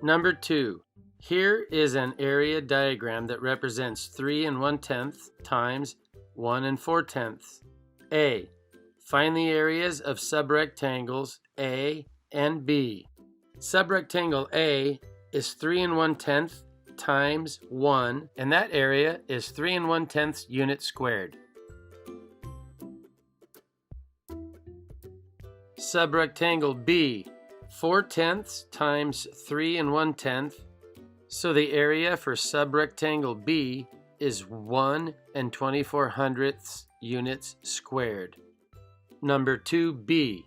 Number 2. Here is an area diagram that represents 3 1/10 times 1 4/10. A. Find the areas of subrectangles A and B. Subrectangle A is 3 1/10 times 1, and that area is 3 1/10 units squared. Subrectangle B, 4/10 times 3 1/10, so the area for subrectangle B is 1 24/100 units squared. Number 2B,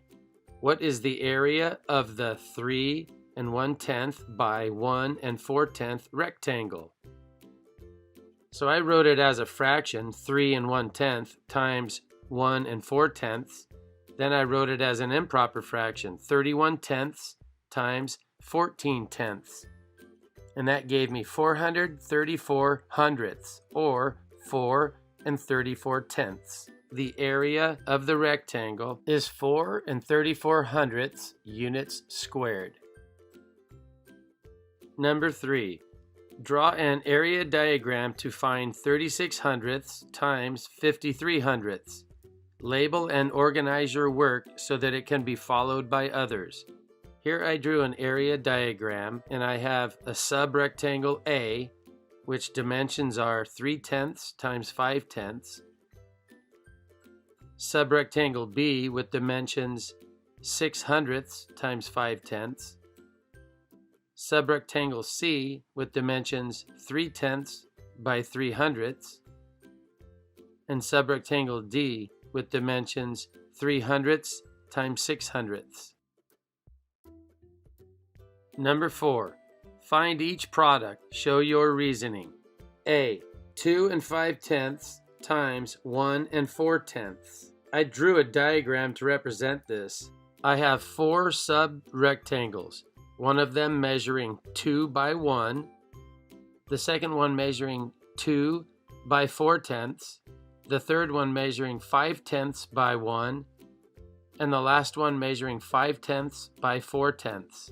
what is the area of the 3 1/10 by 1 4/10 rectangle? So I wrote it as a fraction, 3 1/10 times 1 4/10. Then I wrote it as an improper fraction, 31/10 times 14/10. And that gave me 434/100, or 4 34/10. The area of the rectangle is 4 34/100 units squared. Number 3. Draw an area diagram to find 36/100 times 53/100. Label and organize your work so that it can be followed by others. Here I drew an area diagram, and I have a subrectangle A, which dimensions are 3/10 times 5/10. Subrectangle B with dimensions 6/100 times 5/10. Subrectangle C with dimensions 3/10 by 3/100. And subrectangle D with dimensions 3/100 times 6/100. Number 4. Find each product. Show your reasoning. A. 2 5/10 times 1 4/10. I drew a diagram to represent this. I have 4 sub-rectangles, one of them measuring 2 by 1, the second one measuring 2 by 4/10, the third one measuring 5/10 by 1, and the last one measuring 5/10 by 4/10.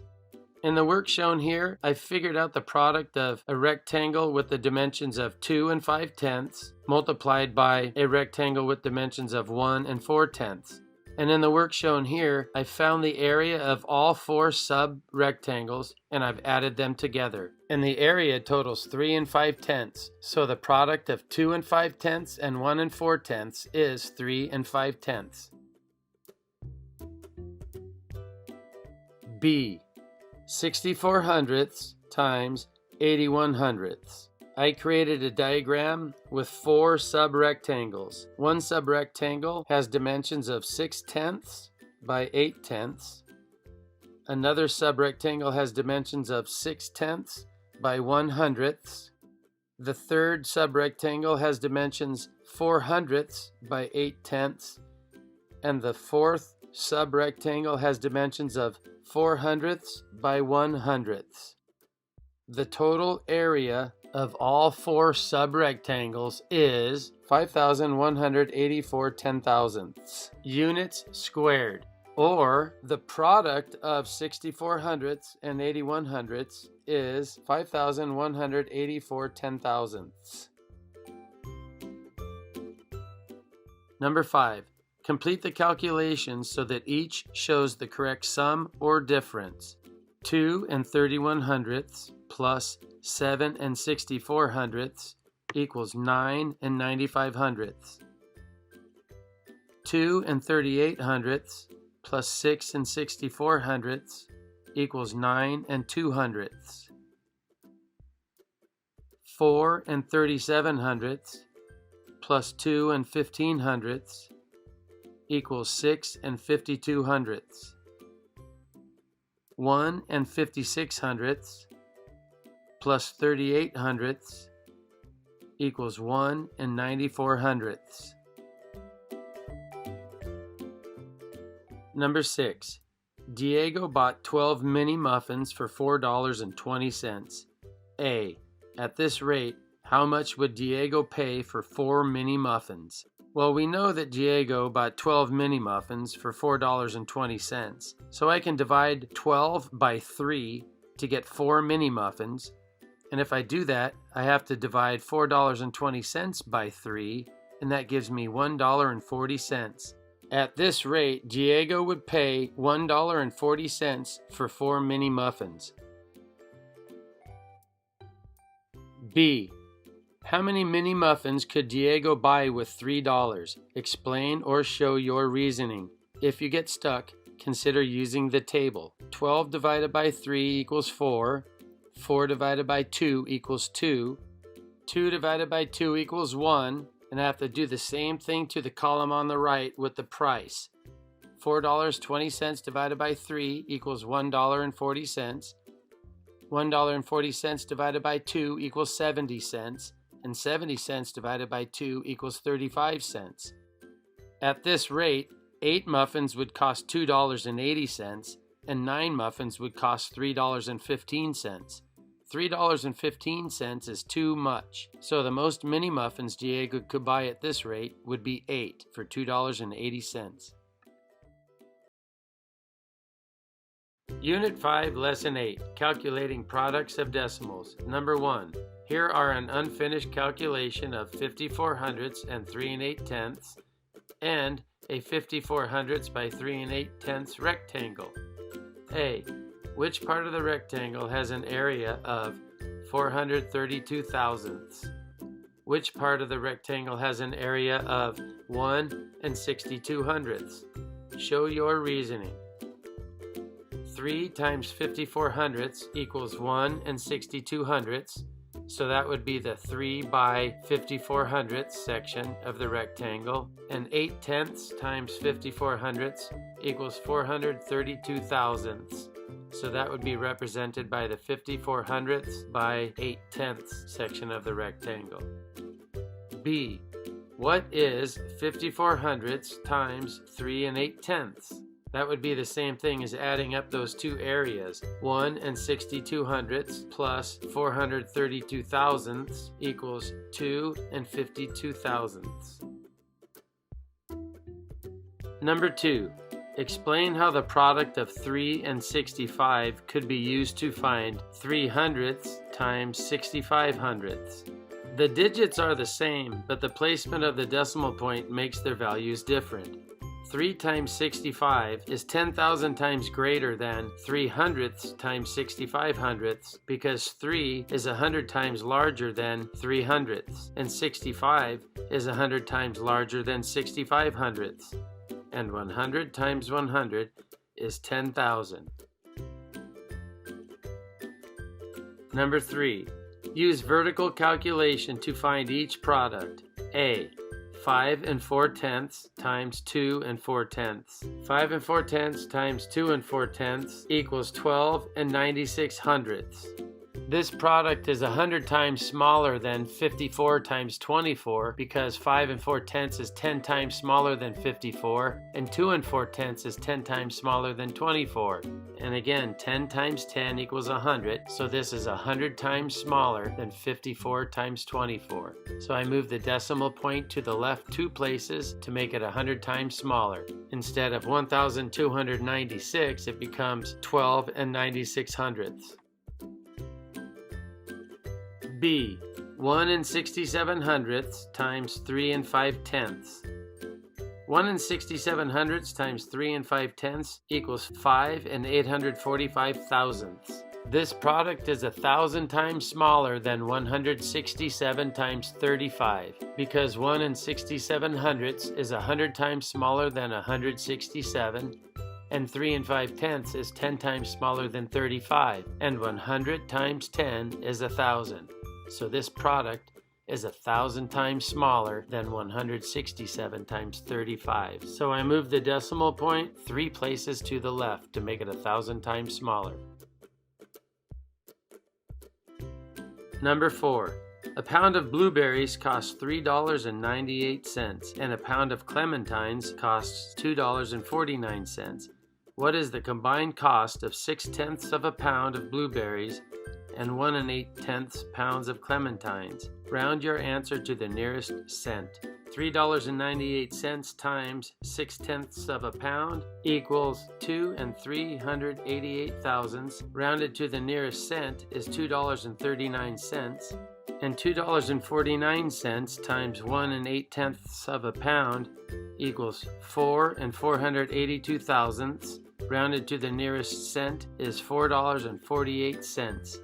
In the work shown here, I figured out the product of a rectangle with the dimensions of 2 5/10 multiplied by a rectangle with dimensions of 1 4/10. And in the work shown here, I found the area of all 4 sub-rectangles, and I've added them together. And the area totals 3 5/10. So the product of 2 5/10 and 1 4/10 is 3 5/10. B. 64/100 times 81/100. I created a diagram with 4 sub-rectangles. One sub-rectangle has dimensions of 6/10 by 8/10. Another sub-rectangle has dimensions of 6/10 by 1/100. The third sub-rectangle has dimensions 4/100 by 8/10. And the fourth sub-rectangle has dimensions of 4/100 by 1/100. The total area of all 4 sub-rectangles is 5,184 10,000ths units squared, or the product of 64/100 and 81/100 is 5,184 10,000ths. Number 5. Complete the calculations so that each shows the correct sum or difference. 2 31/100 plus 7 64/100 equals 9 95/100. 2 38/100 plus 6 64/100 equals 9 2/2. 4 37/100 plus 2 15/100 equals 6 52/100. 1 56/100 plus 38/100 equals 1 94/100. Number 6. Diego bought 12 mini muffins for $4.20. A. At this rate, how much would Diego pay for 4 mini muffins? Well, we know that Diego bought 12 mini muffins for $4.20, so I can divide 12 by 3 to get 4 mini muffins, and if I do that, I have to divide $4.20 by 3, and that gives me $1.40. At this rate, Diego would pay $1.40 for 4 mini muffins. B. How many mini muffins could Diego buy with $3? Explain or show your reasoning. If you get stuck, consider using the table. 12 divided by 3 equals 4. 4 divided by 2 equals 2. 2 divided by 2 equals 1. And I have to do the same thing to the column on the right with the price. $4.20 divided by 3 equals $1.40. $1.40 divided by 2 equals 70 cents. And 70 cents divided by 2 equals 35 cents. At this rate, 8 muffins would cost $2.80, and 9 muffins would cost $3.15. $3.15 is too much, so the most mini muffins Diego could buy at this rate would be 8 for $2.80. Unit 5, Lesson 8, Calculating Products of Decimals. Number 1. Here are an unfinished calculation of 54 hundredths and 3 8/10 and a 54 hundredths by 3 8/10 rectangle. A. Which part of the rectangle has an area of 432 thousandths? Which part of the rectangle has an area of 1 62 hundredths? Show your reasoning. 3 times 54 hundredths equals 1 62 hundredths. So that would be the 3 by 54 hundredths section of the rectangle. And 8/10 times 54 hundredths equals 432 thousandths. So that would be represented by the 54 hundredths by 8/10 section of the rectangle. B. What is 54 hundredths times 3 8/10? That would be the same thing as adding up those two areas. 1 62 hundredths plus 432 thousandths equals 2 52 thousandths. Number 2. Explain how the product of 3 and 65 could be used to find 3 hundredths times 65 hundredths. The digits are the same, but the placement of the decimal point makes their values different. 3 times 65 is 10,000 times greater than 3 hundredths times 65 hundredths because 3 is 100 times larger than 3 hundredths and 65 is 100 times larger than 65 hundredths. And 100 times 100 is 10,000. Number 3. Use vertical calculation to find each product. A. 5 4/10 times 2 4/10. 5 4/10 times 2 4/10 equals 12 96 hundredths. This product is 100 times smaller than 54 times 24 because 5 4/10 is 10 times smaller than 54 and 2 4/10 is 10 times smaller than 24. And again, 10 times 10 equals 100, so this is 100 times smaller than 54 times 24. So I move the decimal point to the left 2 places to make it 100 times smaller. Instead of 1,296, it becomes 12 96 hundredths. B. 1 67 hundredths times 3 5/10. 1 67 hundredths times 3 5/10 equals 5 845 thousandths. This product is 1,000 times smaller than 167 times 35 because 1 67 hundredths is 100 times smaller than 167 And 3 5/10 is 10 times smaller than 35, and 100 times 10 is 1,000. So this product is 1,000 times smaller than 167 times 35. So I move the decimal point 3 places to the left to make it 1,000 times smaller. Number 4. A pound of blueberries costs $3.98, and a pound of clementines costs $2.49. What is the combined cost of 6/10 of a pound of blueberries and 1 8/10 pounds of clementines? Round your answer to the nearest cent. $3.98 times 6/10 of a pound equals 2 388 thousandths. Rounded to the nearest cent is $2.39. And $2.49 times 1 8/10 of a pound equals 4 482 thousandths. Rounded to the nearest cent is $4.48.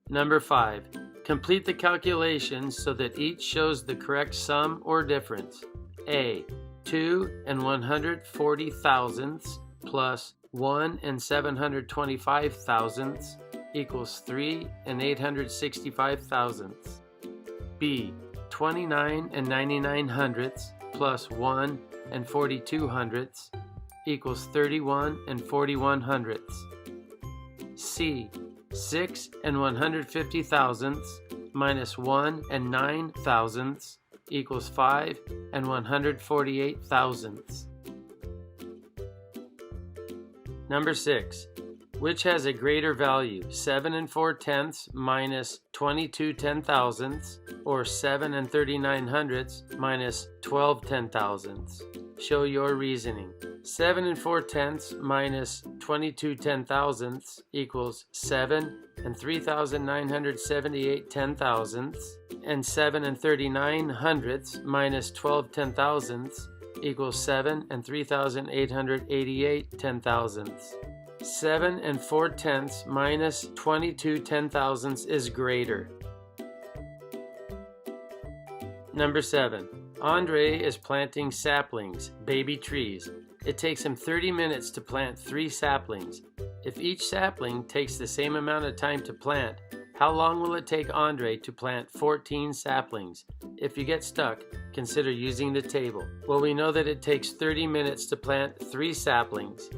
Number 5. Complete the calculations so that each shows the correct sum or difference. A. 2 140 thousandths plus 1 725 thousandths equals 3 865 thousandths. B. 29 99 hundredths plus 1 42 hundredths equals 31 41 hundredths. C. 6 150 thousandths minus 1 9 thousandths equals 5 148 thousandths. Number 6. Which has a greater value, 7 4/10 minus 22 10,000ths, or 7 39 hundredths minus 12 10,000ths? Show your reasoning. 7 4/10 minus 22 10,000ths equals 7 3,978 10,000ths, and 7 39 hundredths minus 12 10,000ths equals 7 3,888 10,000ths. 7 4/10 minus 22 10,000ths is greater. Number 7. Andre is planting saplings, baby trees. It takes him 30 minutes to plant 3 saplings. If each sapling takes the same amount of time to plant, how long will it take Andre to plant 14 saplings? If you get stuck, consider using the table. Well, we know that it takes 30 minutes to plant 3 saplings.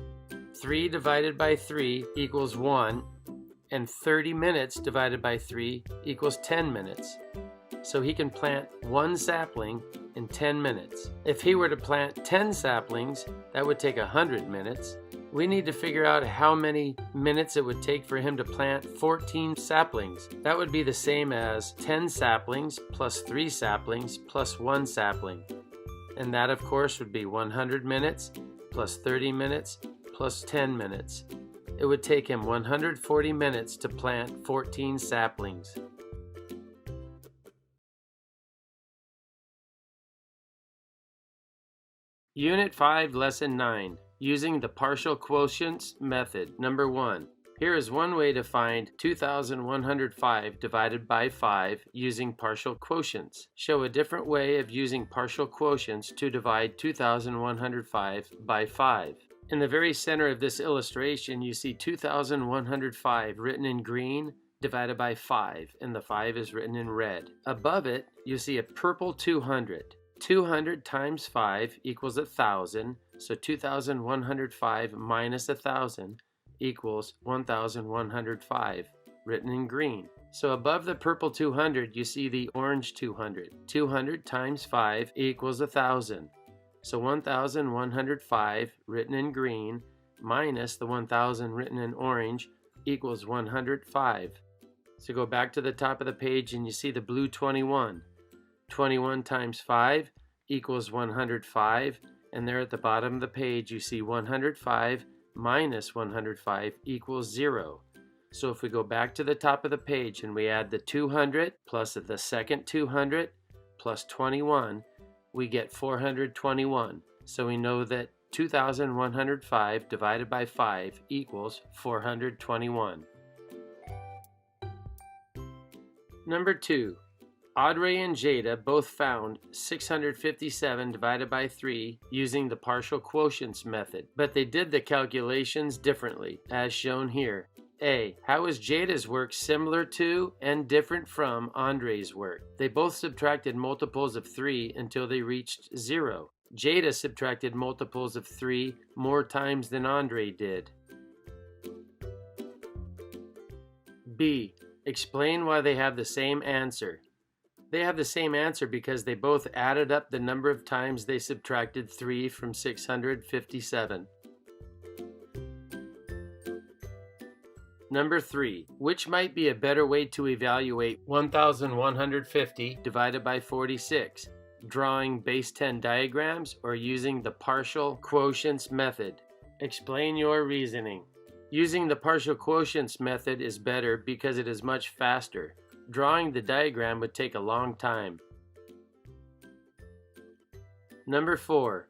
3 divided by 3 equals 1, and 30 minutes divided by 3 equals 10 minutes. So he can plant 1 sapling in 10 minutes. If he were to plant 10 saplings, that would take 100 minutes. We need to figure out how many minutes it would take for him to plant 14 saplings. That would be the same as 10 saplings plus 3 saplings plus 1 sapling. And that, of course, would be 100 minutes plus 30 minutes plus 10 minutes. It would take him 140 minutes to plant 14 saplings. Unit 5, Lesson 9, using the partial quotients method. Number 1. Here is one way to find 2,105 divided by 5 using partial quotients. Show a different way of using partial quotients to divide 2,105 by 5. In the very center of this illustration, you see 2,105 written in green divided by 5, and the 5 is written in red. Above it, you see a purple 200. 200 times 5 equals 1,000, so 2,105 minus 1,000 equals 1,105, written in green. So above the purple 200, you see the orange 200. 200 times 5 equals 1,000. So 1,105 written in green minus the 1,000 written in orange equals 105. So go back to the top of the page and you see the blue 21. 21 times 5 equals 105, and there at the bottom of the page you see 105 minus 105 equals 0. So if we go back to the top of the page and we add the 200 plus the second 200 plus 21, we get 421. So we know that 2,105 divided by 5 equals 421. Number 2. Audrey and Jada both found 657 divided by 3 using the partial quotients method, but they did the calculations differently, as shown here. A. How is Jada's work similar to and different from Andre's work? They both subtracted multiples of 3 until they reached 0. Jada subtracted multiples of 3 more times than Andre did. B. Explain why they have the same answer. They have the same answer because they both added up the number of times they subtracted 3 from 657. Number 3. Which might be a better way to evaluate 1,150 divided by 46? Drawing base 10 diagrams or using the partial quotients method? Explain your reasoning. Using the partial quotients method is better because it is much faster. Drawing the diagram would take a long time. Number 4.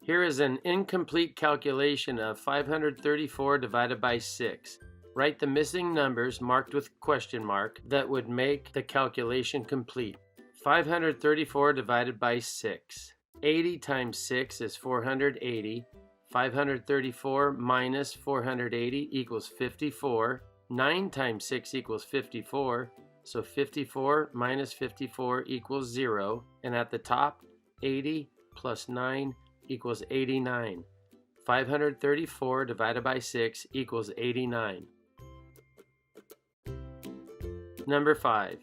Here is an incomplete calculation of 534 divided by 6. Write the missing numbers marked with question mark that would make the calculation complete. 534 divided by 6. 80 times 6 is 480. 534 minus 480 equals 54. 9 times 6 equals 54. So 54 minus 54 equals 0. And at the top, 80 plus 9 equals 89. 534 divided by 6 equals 89. Number 5.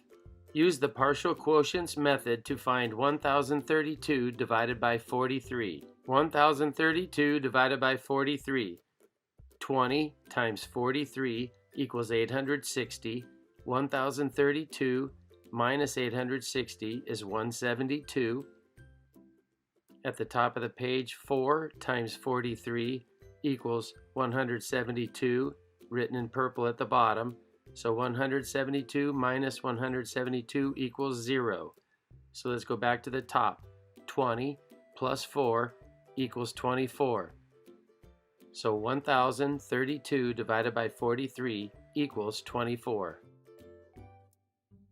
Use the partial quotients method to find 1,032 divided by 43. 1,032 divided by 43. 20 times 43 equals 860. 1,032 minus 860 is 172. At the top of the page, 4 times 43 equals 172, written in purple at the bottom. So 172 minus 172 equals 0. So let's go back to the top. 20 plus 4 equals 24. So 1,032 divided by 43 equals 24.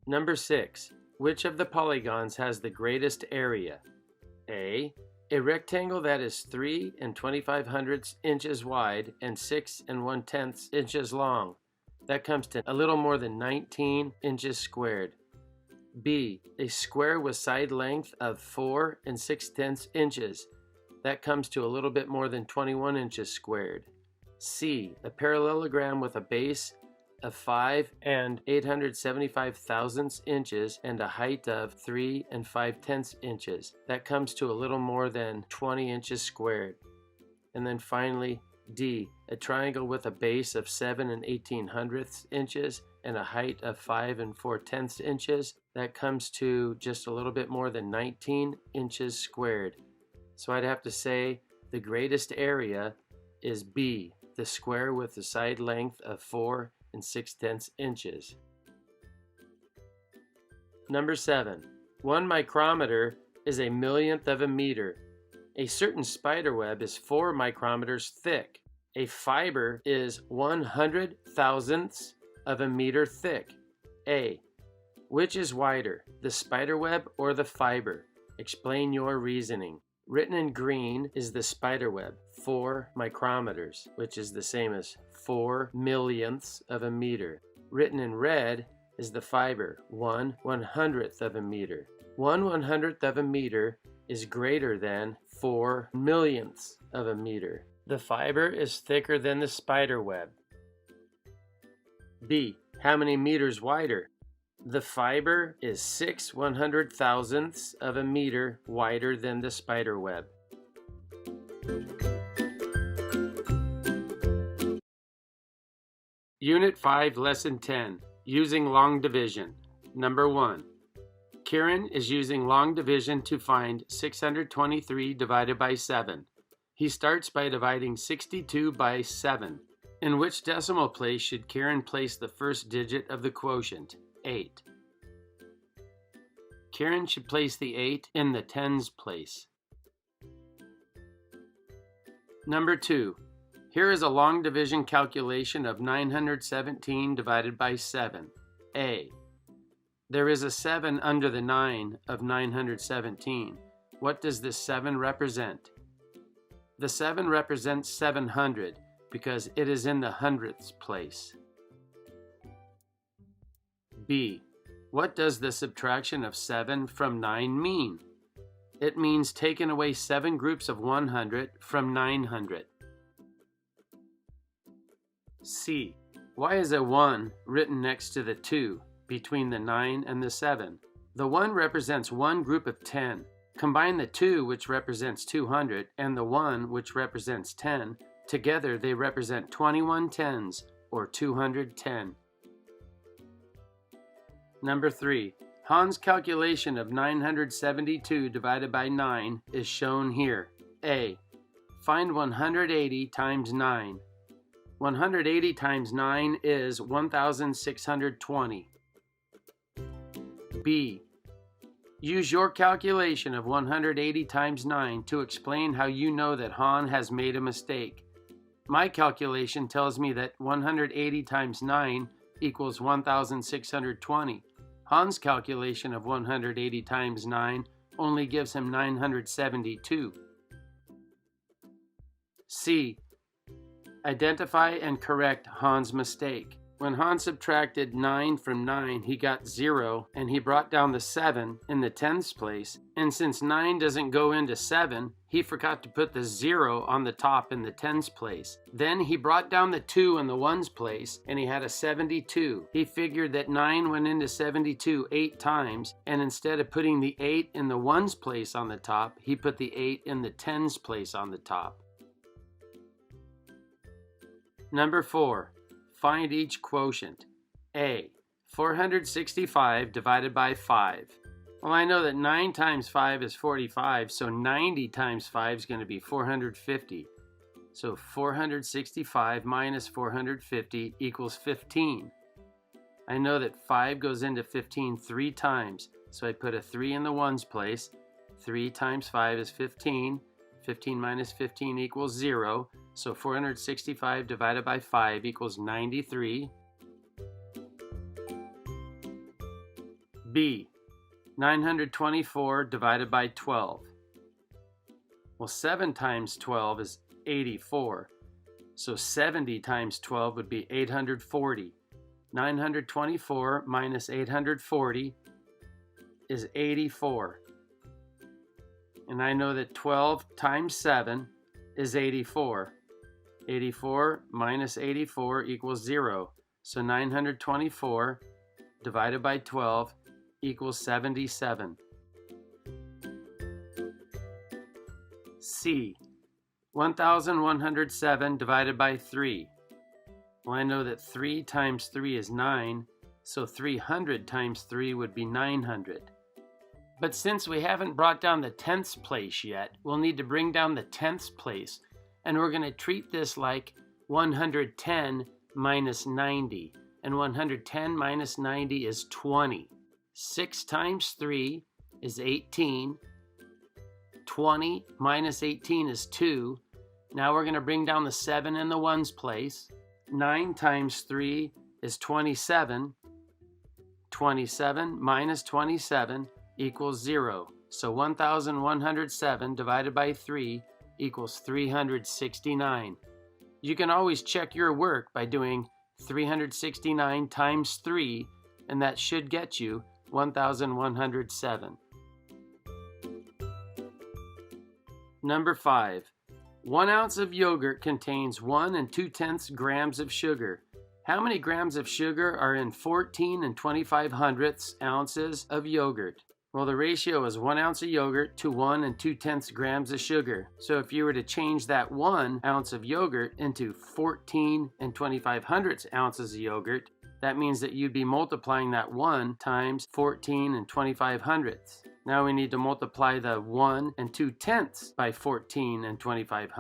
Number 6. Which of the polygons has the greatest area? A rectangle that is 3 and 25/100 inches wide and 6 and 1/10 inches long. That comes to a little more than 19 inches squared. B. A square with side length of 4 and 6/10 inches. That comes to a little bit more than 21 inches squared. C. A parallelogram with a base of 5 and 875 thousandths inches and a height of 3 and 5/10 inches. That comes to a little more than 20 inches squared. And then finally, D. A triangle with a base of 7 and 18/100 inches and a height of 5 and 4/10 inches. That comes to just a little bit more than 19 inches squared. So I'd have to say the greatest area is B, the square with the side length of 4 and 6/10 inches. Number 7. 1 micrometer is a millionth of a meter. A certain spider web is 4 micrometers thick. A fiber is 100 thousandths of a meter thick. A. Which is wider, the spider web or the fiber? Explain your reasoning. Written in green is the spider web, 4 micrometers, which is the same as 4 millionths of a meter. Written in red is the fiber, 1/100th of a meter. 1/100th of a meter is greater than 4 millionths of a meter. The fiber is thicker than the spider web. B. How many meters wider? The fiber is 6/100 thousandths of a meter wider than the spider web. Unit 5, Lesson 10, Using Long Division. Number 1. Kieran is using long division to find 623 divided by 7. He starts by dividing 62 by 7. In which decimal place should Kieran place the first digit of the quotient? 8. Kieran should place the 8 in the tens place. Number 2. Here is a long division calculation of 917 divided by 7. A. There is a 7 under the 9 of 917. What does this 7 represent? The 7 represents 700 because it is in the hundredths place. B. What does the subtraction of 7 from 9 mean? It means taking away 7 groups of 100 from 900. C. Why is a 1 written next to the 2 between the 9 and the 7? The 1 represents one group of 10. Combine the 2, which represents 200, and the 1, which represents 10. Together they represent 21 tens, or 210. Number 3. Han's calculation of 972 divided by 9 is shown here. A. Find 180 times 9. 180 times 9 is 1,620. B. Use your calculation of 180 times 9 to explain how you know that Han has made a mistake. My calculation tells me that 180 times 9 equals 1,620. Han's calculation of 180 times 9 only gives him 972. C. Identify and correct Han's mistake. When Han subtracted 9 from 9, he got 0, and he brought down the 7 in the tens place. And since 9 doesn't go into 7, he forgot to put the 0 on the top in the tens place. Then he brought down the 2 in the ones place, and he had a 72. He figured that 9 went into 72 8 times, and instead of putting the 8 in the ones place on the top, he put the 8 in the tens place on the top. Number 4. Find each quotient. A. 465 divided by 5. Well, I know that 9 times 5 is 45, so 90 times 5 is going to be 450. So 465 minus 450 equals 15. I know that 5 goes into 15 3 times, so I put a 3 in the ones place. 3 times 5 is 15. 15 minus 15 equals 0. So 465 divided by 5 equals 93. B. 924 divided by 12. Well, 7 times 12 is 84. So 70 times 12 would be 840. 924 minus 840 is 84. And I know that 12 times 7 is 84. 84 minus 84 equals 0. So 924 divided by 12 equals 77. C. 1107 divided by 3. Well, I know that 3 times 3 is 9, so 300 times 3 would be 900. But since we haven't brought down the tenths place yet, we'll need to bring down the tenths place. And we're going to treat this like 110 minus 90. And 110 minus 90 is 20. 6 times 3 is 18. 20 minus 18 is 2. Now we're going to bring down the 7 in the ones place. 9 times 3 is 27. 27 minus 27 equals 0. So 1107 divided by 3 equals 369. You can always check your work by doing 369 times 3, and that should get you 1107. Number 5. 1 ounce of yogurt contains 1 2/10 grams of sugar. How many grams of sugar are in 14 25 ounces of yogurt? Well, the ratio is 1 ounce of yogurt to 1 2/10 grams of sugar. So if you were to change that 1 ounce of yogurt into 14 25 ounces of yogurt, that means that you'd be multiplying that 1 times 14 25. Now we need to multiply the 1 2/10 by 14 25.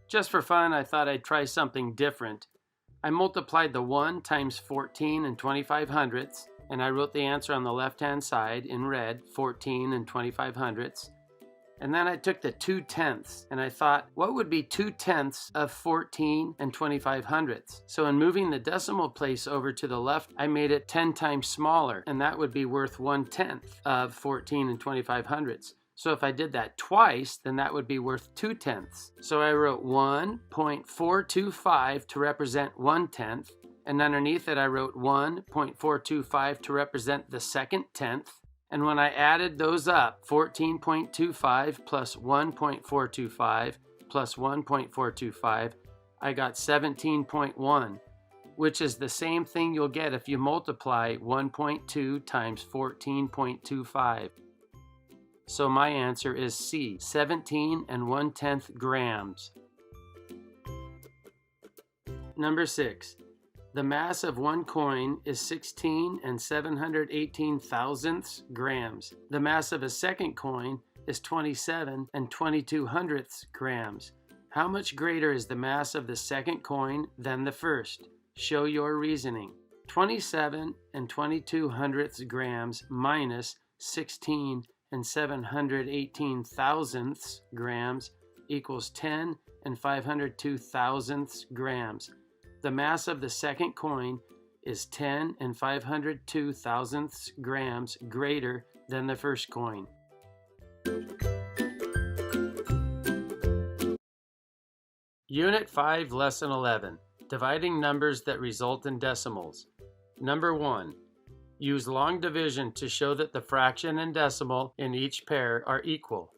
Just for fun, I thought I'd try something different. I multiplied the 1 times 14 25, and I wrote the answer on the left-hand side in red, 14 25. And then I took the 2/10 and I thought, what would be 2/10 of 14 and 25/100? So in moving the decimal place over to the left, I made it 10 times smaller, and that would be worth 1/10 of 14 and 25/100. So if I did that twice, then that would be worth 2/10. So I wrote 1.425 to represent 1/10, and underneath it I wrote 1.425 to represent the second tenth. And when I added those up, 14.25 plus 1.425 plus 1.425, I got 17.1, which is the same thing you'll get if you multiply 1.2 times 14.25. So my answer is C, 17 1/10 grams. Number 6. The mass of one coin is 16 718 thousandths grams. The mass of a second coin is 27 22 hundredths grams. How much greater is the mass of the second coin than the first? Show your reasoning. 27 22 hundredths grams minus 16 718 thousandths grams equals 10 502 thousandths grams. The mass of the second coin is 10 502 thousandths grams greater than the first coin. Unit 5, Lesson 11. Dividing numbers that result in decimals. Number 1. Use long division to show that the fraction and decimal in each pair are equal.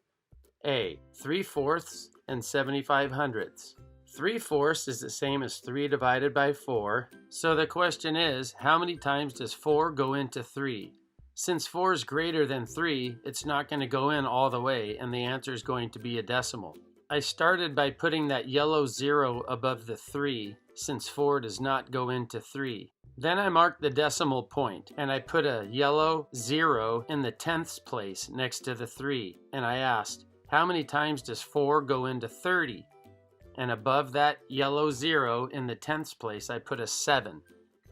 A. 3/4 and 75/100. 3/4 is the same as 3 divided by 4. So the question is, how many times does 4 go into 3? Since 4 is greater than 3, it's not going to go in all the way, and the answer is going to be a decimal. I started by putting that yellow 0 above the 3, since 4 does not go into 3. Then I marked the decimal point, and I put a yellow 0 in the tenths place next to the 3, and I asked, how many times does 4 go into 30? And above that yellow 0 in the tenths place, I put a 7.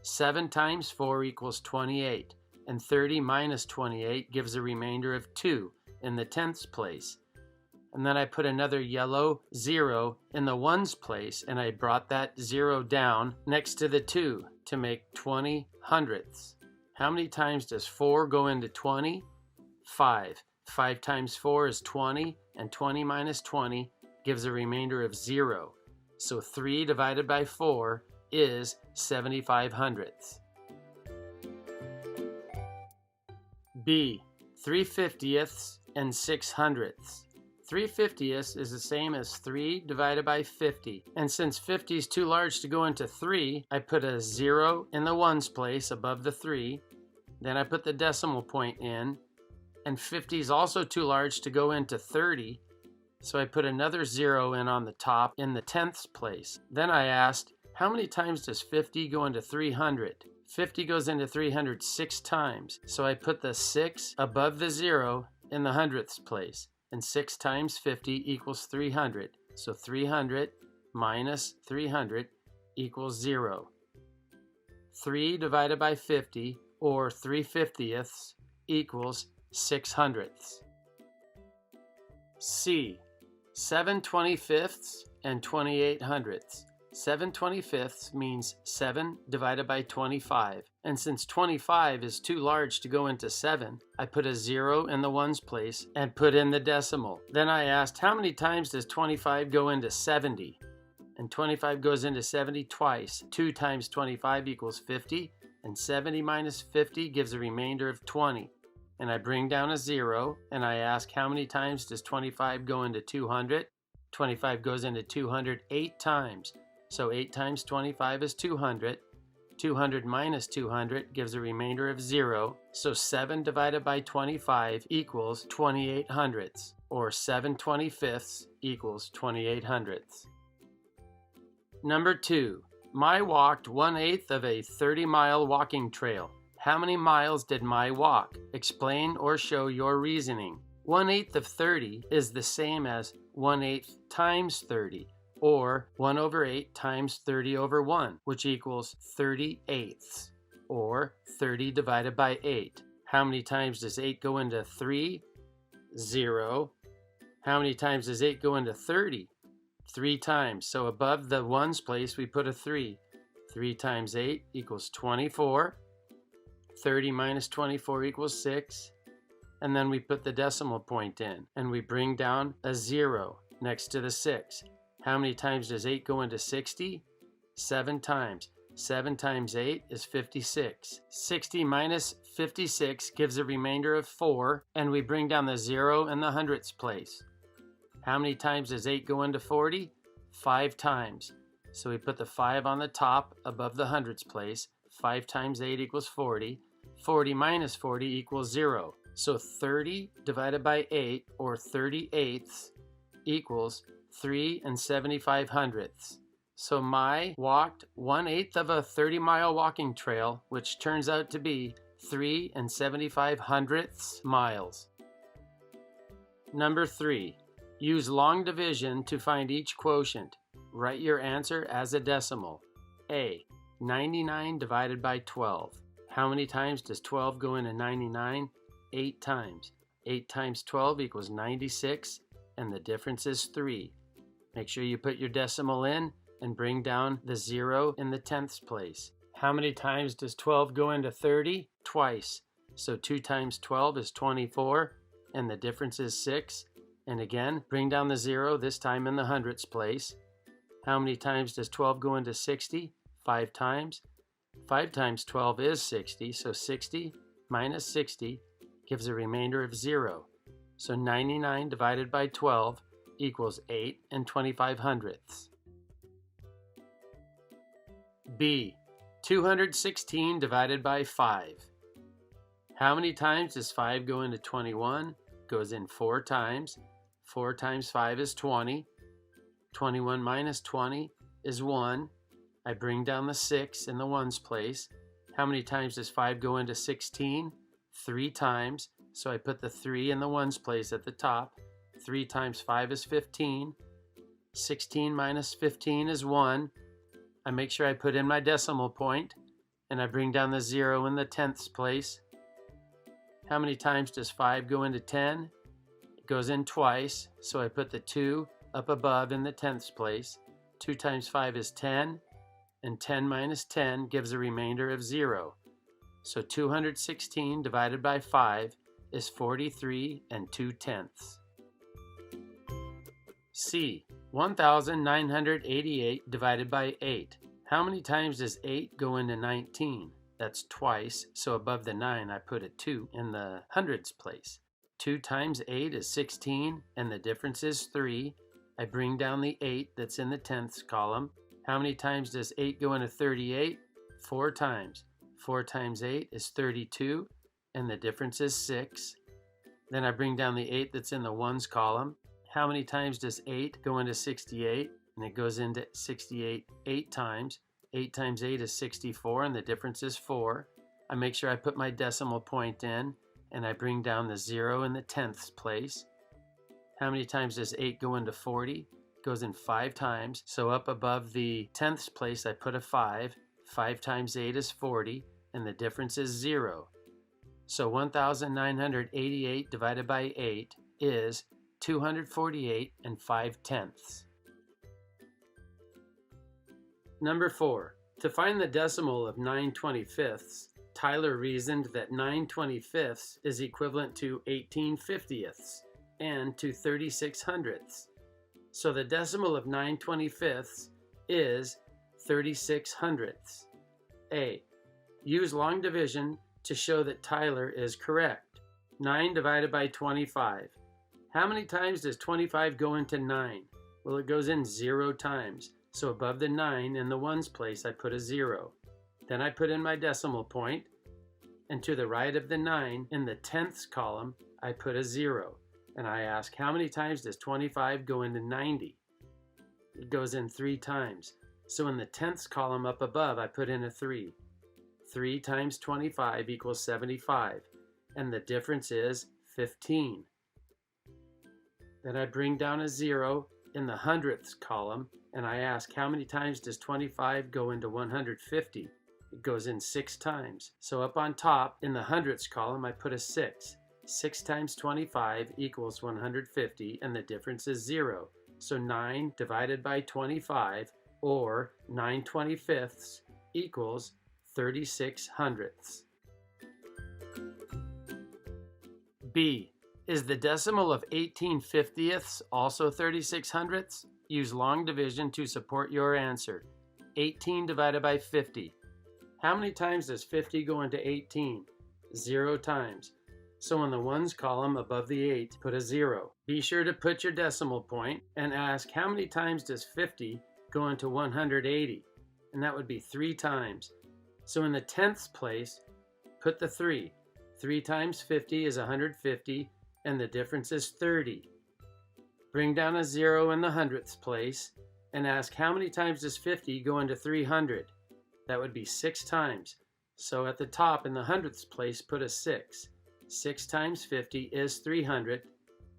7 times 4 equals 28, and 30 minus 28 gives a remainder of 2 in the tenths place. And then I put another yellow 0 in the ones place, and I brought that 0 down next to the 2 to make 20 hundredths. How many times does 4 go into 20? 5. 5 times 4 is 20, and 20 minus 20 gives a remainder of 0. So 3 divided by 4 is 75 hundredths. B. 3/50ths and 6 hundredths. 3/50ths is the same as 3 divided by 50. And since 50 is too large to go into 3, I put a 0 in the ones place above the 3. Then I put the decimal point in. And 50 is also too large to go into 30. So I put another 0 in on the top in the tenths place. Then I asked, how many times does 50 go into 300? 50 goes into 300 6 times. So I put the 6 above the 0 in the hundredths place. And 6 times 50 equals 300. So 300 minus 300 equals 0. 3 divided by 50, or 3/50ths, equals 6 hundredths. C. 7/25ths and 28 hundredths. 7/25ths means 7 divided by 25. And since 25 is too large to go into 7, I put a 0 in the ones place and put in the decimal. Then I asked, how many times does 25 go into 70? And 25 goes into 70 twice. 2 times 25 equals 50, and 70 minus 50 gives a remainder of 20. And I bring down a 0, and I ask, how many times does 25 go into 200? 25 goes into 200 8 times. So 8 times 25 is 200. 200 minus 200 gives a remainder of 0. So 7 divided by 25 equals 28 hundredths, or 7/25ths equals 28 hundredths. Number 2. Mai walked 1/8 of a 30-mile walking trail. How many miles did Mai walk? Explain or show your reasoning. 1/8 of 30 is the same as 1/8 times 30, or 1/8 times 30/1, which equals 30/8, or 30 divided by 8. How many times does 8 go into 3? 0. How many times does 8 go into 30? 3 times. So above the ones place, we put a 3. 3 times 8 equals 24. 30 minus 24 equals 6. And then we put the decimal point in, and we bring down a 0 next to the 6. How many times does 8 go into 60? 7 times. 7 times 8 is 56. 60 minus 56 gives a remainder of 4, and we bring down the 0 in the hundredths place. How many times does 8 go into 40? 5 times. So we put the 5 on the top above the hundredths place. 5 times 8 equals 40. 40 minus 40 equals 0. So 30 divided by 8, or 30/8, equals 3 75/100. So I walked 1/8 of a 30-mile walking trail, which turns out to be 3 75/100 miles. Number 3. Use long division to find each quotient. Write your answer as a decimal. A. 99 divided by 12. How many times does 12 go into 99? 8 times. 8 times 12 equals 96, and the difference is 3. Make sure you put your decimal in and bring down the 0 in the tenths place. How many times does 12 go into 30? Twice. So 2 times 12 is 24, and the difference is 6. And again, bring down the 0, this time in the hundredths place. How many times does 12 go into 60? 5 times. 5 times 12 is 60, so 60 minus 60 gives a remainder of 0. So 99 divided by 12 equals 8 25/100. B. 216 divided by 5. How many times does 5 go into 21? Goes in 4 times. 4 times 5 is 20. 21 minus 20 is 1. I bring down the 6 in the ones place. How many times does 5 go into 16? 3 times. So I put the 3 in the ones place at the top. 3 times 5 is 15. 16 minus 15 is 1. I make sure I put in my decimal point, and I bring down the 0 in the tenths place. How many times does 5 go into 10? It goes in twice, so I put the 2 up above in the tenths place. 2 times 5 is 10, and 10 minus 10 gives a remainder of 0. So 216 divided by 5 is 43 2/10. C. 1988 divided by 8. How many times does 8 go into 19? That's twice, so above the 9 I put a 2 in the hundreds place. 2 times 8 is 16, and the difference is 3. I bring down the 8 that's in the tenths column. How many times does 8 go into 38? 4 times. 4 times 8 is 32, and the difference is 6. Then I bring down the 8 that's in the ones column. How many times does 8 go into 68? And it goes into 68 8 times. 8 times 8 is 64, and the difference is 4. I make sure I put my decimal point in, and I bring down the 0 in the tenths place. How many times does 8 go into 40? It goes in 5 times. So up above the tenths place, I put a 5. 5 times 8 is 40, and the difference is 0. So 1988 divided by 8 is 248 5/10. Number 4. To find the decimal of 9/25, Tyler reasoned that 9/25 is equivalent to 18/50 and to 36/100. So the decimal of 9/25 is 36/100. A. Use long division to show that Tyler is correct. 9 divided by 25. How many times does 25 go into 9? Well, it goes in 0 times. So above the 9 in the ones place, I put a 0. Then I put in my decimal point, and to the right of the 9 in the tenths column, I put a 0. And I ask, how many times does 25 go into 90? It goes in 3 times. So in the tenths column up above, I put in a 3. 3 times 25 equals 75, and the difference is 15. Then I bring down a 0 in the hundredths column, and I ask, how many times does 25 go into 150? It goes in 6 times. So up on top in the hundredths column, I put a 6. 6 times 25 equals 150, and the difference is 0. So 9 divided by 25, or 9/25, equals 36 hundredths. B. Is the decimal of 18/50ths also 36 hundredths? Use long division to support your answer. 18 divided by 50. How many times does 50 go into 18? 0 times. So in the ones column above the 8, put a 0. Be sure to put your decimal point and ask how many times does 50 go into 180? And that would be 3 times. So in the tenths place, put the 3. 3 times 50 is 150, and the difference is 30. Bring down a 0 in the hundredths place and ask how many times does 50 go into 300? That would be 6 times. So at the top in the hundredths place, put a 6. 6 times 50 is 300,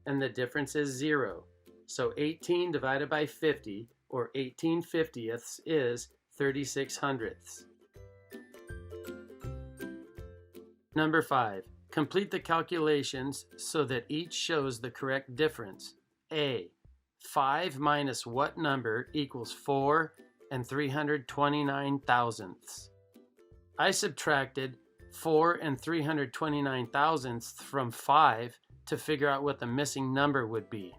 and the difference is 0. So 18 divided by 50, or 18/50ths, is 36 hundredths. Number 5. Complete the calculations so that each shows the correct difference. A. 5 minus what number equals 4 and 329 thousandths? I subtracted 4 and 329 thousandths from 5 to figure out what the missing number would be.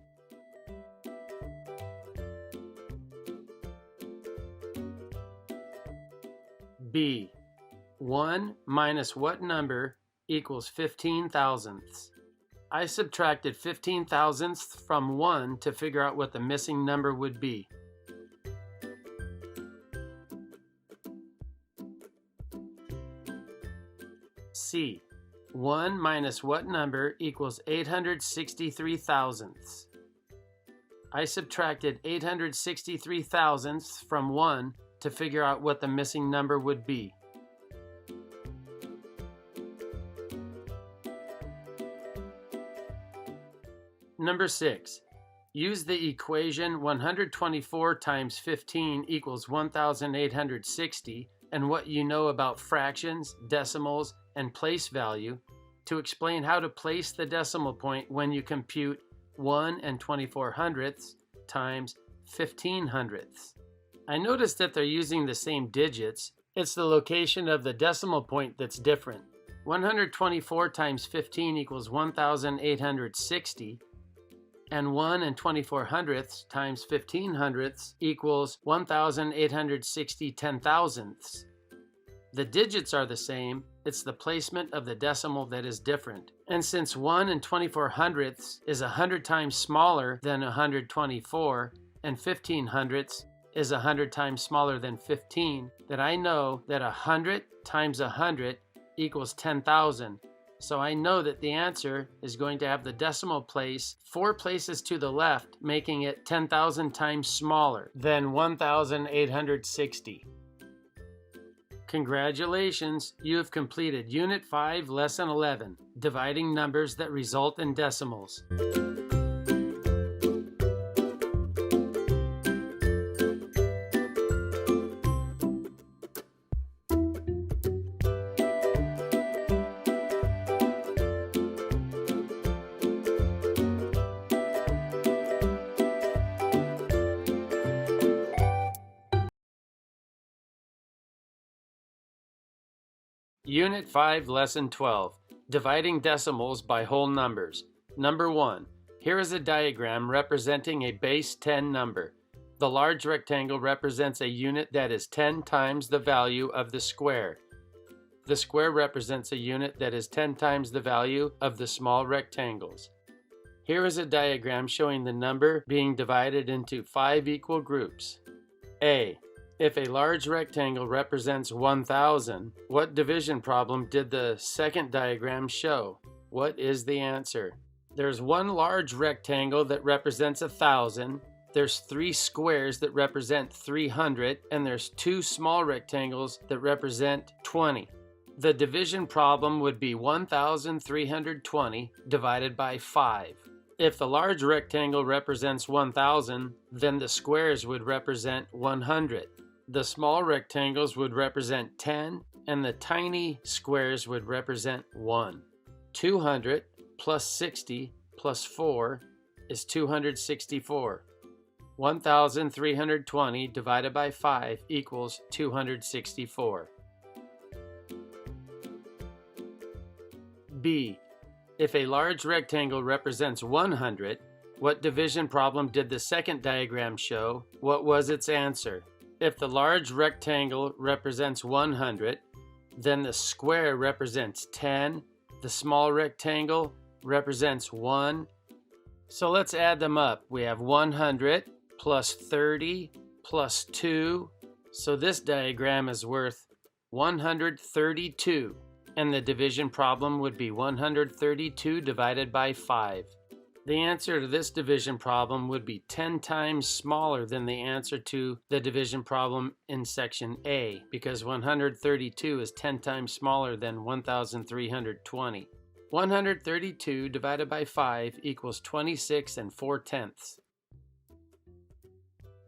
B. 1 minus what number equals 15 thousandths? I subtracted 15 thousandths from 1 to figure out what the missing number would be. C. 1 minus what number equals 863 thousandths? I subtracted 863 thousandths from 1 to figure out what the missing number would be. Number 6. Use the equation 124 times 15 equals 1,860 and what you know about fractions, decimals, and place value to explain how to place the decimal point when you compute 1 and 24 hundredths times 15 hundredths. I noticed that they're using the same digits. It's the location of the decimal point that's different. 124 times 15 equals 1,860, and 1 and 24 hundredths times 15 hundredths equals 1,860 ten-thousandths. The digits are the same, it's the placement of the decimal that is different. And since 1 and 24 hundredths is 100 times smaller than 124, and 15 hundredths is 100 times smaller than 15, that I know that 100 times 100 equals 10,000. So I know that the answer is going to have the decimal place 4 places to the left, making it 10,000 times smaller than 1,860. Congratulations, you have completed Unit 5, Lesson 11, Dividing Numbers that Result in Decimals. Unit 5, Lesson 12, Dividing Decimals by Whole Numbers. Number 1. Here is a diagram representing a base 10 number. The large rectangle represents a unit that is 10 times the value of the square. The square represents a unit that is 10 times the value of the small rectangles. Here is a diagram showing the number being divided into 5 equal groups. A. If a large rectangle represents 1,000, what division problem did the second diagram show? What is the answer? There's one large rectangle that represents 1,000, there's 3 squares that represent 300, and there's 2 small rectangles that represent 20. The division problem would be 1,320 divided by 5. If the large rectangle represents 1,000, then the squares would represent 100. The small rectangles would represent 10, and the tiny squares would represent 1. 200 plus 60 plus 4 is 264. 1,320 divided by 5 equals 264. B. If a large rectangle represents 100, what division problem did the second diagram show? What was its answer? If the large rectangle represents 100, then the square represents 10, the small rectangle represents 1. So let's add them up. We have 100 plus 30 plus 2. So this diagram is worth 132. And the division problem would be 132 divided by 5. The answer to this division problem would be 10 times smaller than the answer to the division problem in section A, because 132 is 10 times smaller than 1,320. 132 divided by 5 equals 26 4/10.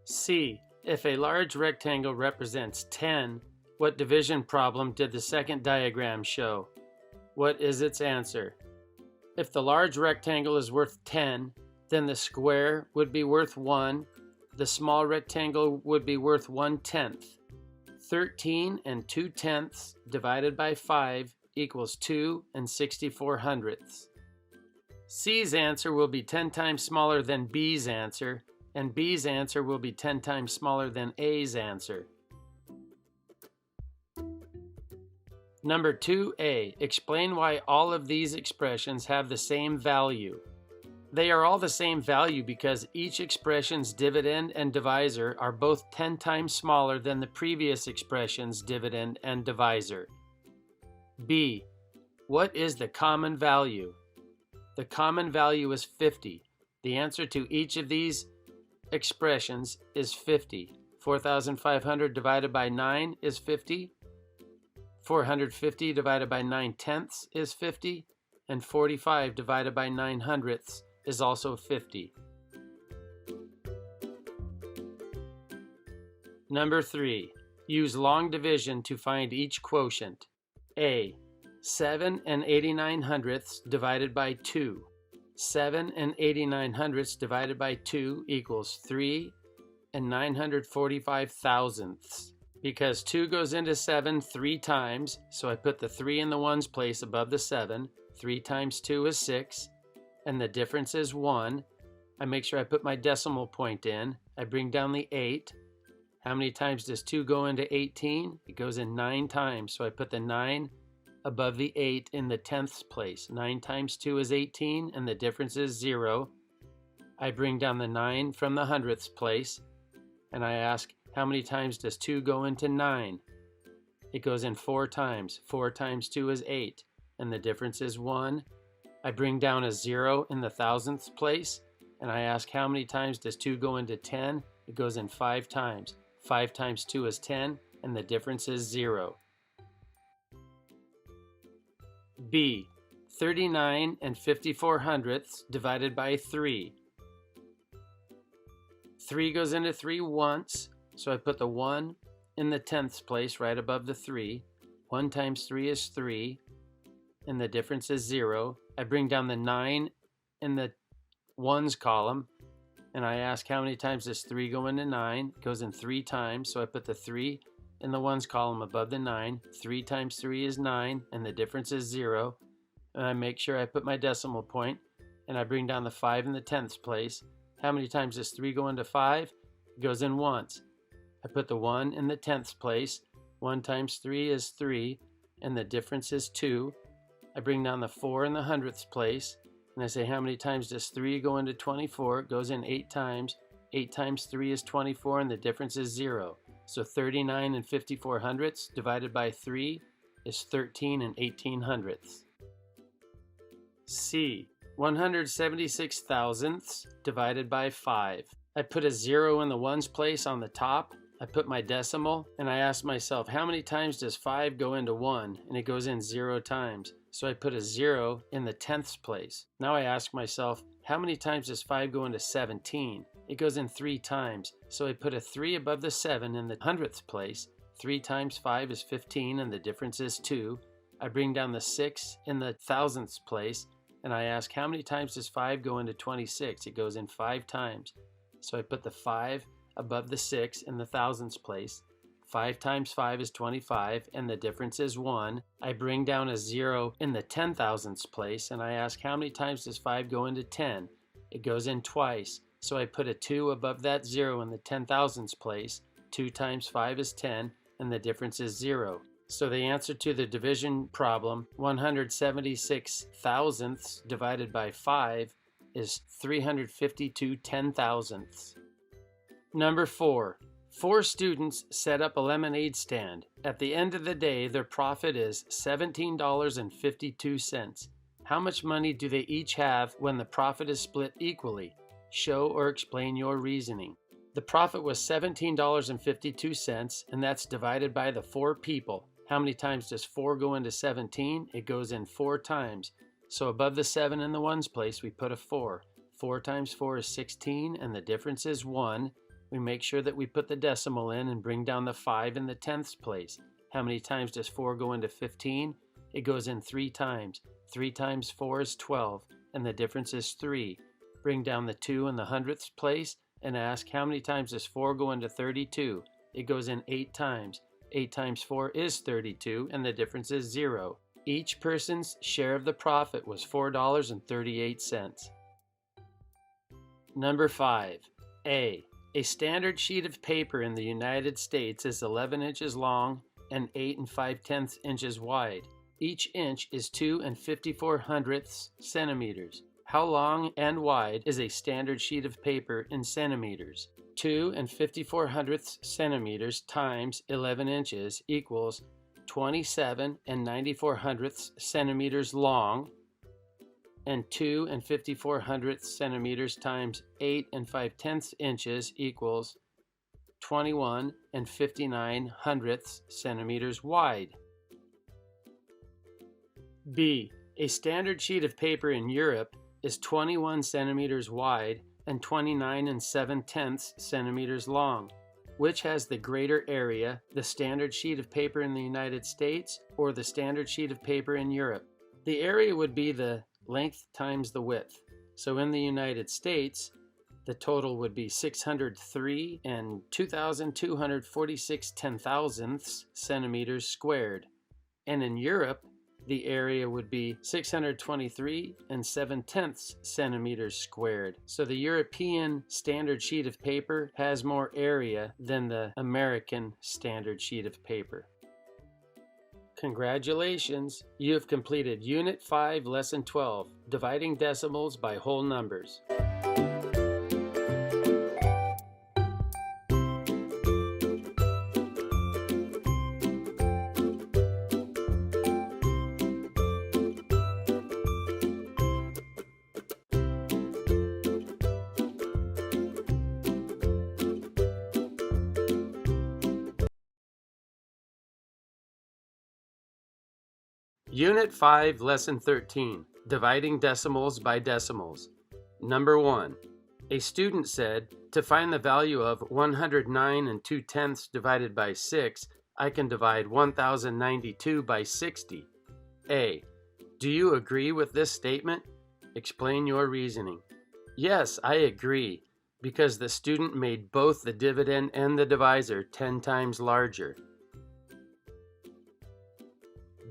C. If a large rectangle represents 10, what division problem did the second diagram show? What is its answer? If the large rectangle is worth 10, then the square would be worth 1. The small rectangle would be worth 1/10. 13 2/10 divided by 5 equals 2 64/100. C's answer will be 10 times smaller than B's answer, and B's answer will be 10 times smaller than A's answer. Number 2A, explain why all of these expressions have the same value. They are all the same value because each expression's dividend and divisor are both 10 times smaller than the previous expression's dividend and divisor. B, what is the common value? The common value is 50. The answer to each of these expressions is 50. 4,500 divided by 9 is 50. 450 divided by 9/10 is 50, and 45 divided by 9/100 is also 50. Number 3. Use long division to find each quotient. A. 7 89/100 divided by 2. 7 89/100 divided by 2 equals 3 945,000ths. Because 2 goes into 7 3 times, so I put the 3 in the ones place above the 7. 3 times 2 is 6, and the difference is 1. I make sure I put my decimal point in. I bring down the 8. How many times does 2 go into 18? It goes in 9 times, so I put the 9 above the 8 in the 10ths place. 9 times 2 is 18, and the difference is 0. I bring down the 9 from the 100ths place, and I ask, how many times does 2 go into 9? It goes in 4 times. 4 times 2 is 8, and the difference is 1. I bring down a 0 in the thousandths place, and I ask, how many times does 2 go into 10? It goes in 5 times. 5 times 2 is 10, and the difference is 0. B. 39 54/100 divided by 3. 3 goes into 3 once, so I put the 1 in the 10ths place right above the 3. 1 times 3 is 3, and the difference is 0. I bring down the 9 in the ones column, and I ask, how many times does 3 go into 9? It goes in 3 times, so I put the 3 in the ones column above the 9. 3 times 3 is 9, and the difference is 0. And I make sure I put my decimal point, and I bring down the 5 in the 10ths place. How many times does 3 go into 5? It goes in once. I put the 1 in the 10ths place. 1 times 3 is 3, and the difference is 2. I bring down the 4 in the 100ths place, and I say, how many times does 3 go into 24? It goes in 8 times. 8 times 3 is 24, and the difference is 0. So 39 54/100 divided by 3 is 13 18/100. C. 176,000ths divided by 5. I put a 0 in the ones place on the top. I put my decimal, and I ask myself, how many times does 5 go into 1? And it goes in 0 times. So I put a 0 in the 10ths place. Now I ask myself, how many times does 5 go into 17? It goes in 3 times. So I put a 3 above the 7 in the 100ths place. 3 times 5 is 15, and the difference is 2. I bring down the 6 in the thousandths place, and I ask how many times does 5 go into 26? It goes in 5 times. So I put the 5 above the 6 in the thousandths place. 5 times 5 is 25, and the difference is 1. I bring down a 0 in the 10 thousandths place, and I ask how many times does 5 go into 10? It goes in twice. So I put a 2 above that 0 in the 10 thousandths place. 2 times 5 is 10, and the difference is 0. So the answer to the division problem, 176 thousandths divided by 5, is 352 10,000ths. Number 4. 4 students set up a lemonade stand. At the end of the day, their profit is $17.52. How much money do they each have when the profit is split equally? Show or explain your reasoning. The profit was $17.52, and that's divided by the 4 people. How many times does 4 go into 17? It goes in 4 times. So above the 7 in the ones place, we put a 4. 4 times 4 is 16, and the difference is 1. We make sure that we put the decimal in and bring down the 5 in the tenths place. How many times does 4 go into 15? It goes in 3 times. 3 times 4 is 12, and the difference is 3. Bring down the 2 in the hundredths place and ask how many times does 4 go into 32? It goes in 8 times. 8 times 4 is 32, and the difference is 0. Each person's share of the profit was $4.38. Number 5. A standard sheet of paper in the United States is 11 inches long and 8 5/10 inches wide. Each inch is 2 54 centimeters. How long and wide is a standard sheet of paper in centimeters? 2 54 centimeters times 11 inches equals 27 94 centimeters long, and 2 54 centimeters times 8 5/10 inches equals 21 59 centimeters wide. B. A standard sheet of paper in Europe is 21 centimeters wide and 29 7/10 centimeters long. Which has the greater area, the standard sheet of paper in the United States or the standard sheet of paper in Europe? The area would be the length times the width. So in the United States, the total would be 603 and 2,246 10,000ths centimeters squared. And in Europe, the area would be 623 and 7/10 centimeters squared. So the European standard sheet of paper has more area than the American standard sheet of paper. Congratulations! You have completed Unit 5, Lesson 12, Dividing Decimals by Whole Numbers. Unit 5, Lesson 13, Dividing Decimals by Decimals. Number 1. A student said, to find the value of 109 2/10 divided by 6, I can divide 1092 by 60. A. Do you agree with this statement? Explain your reasoning. Yes, I agree, because the student made both the dividend and the divisor 10 times larger.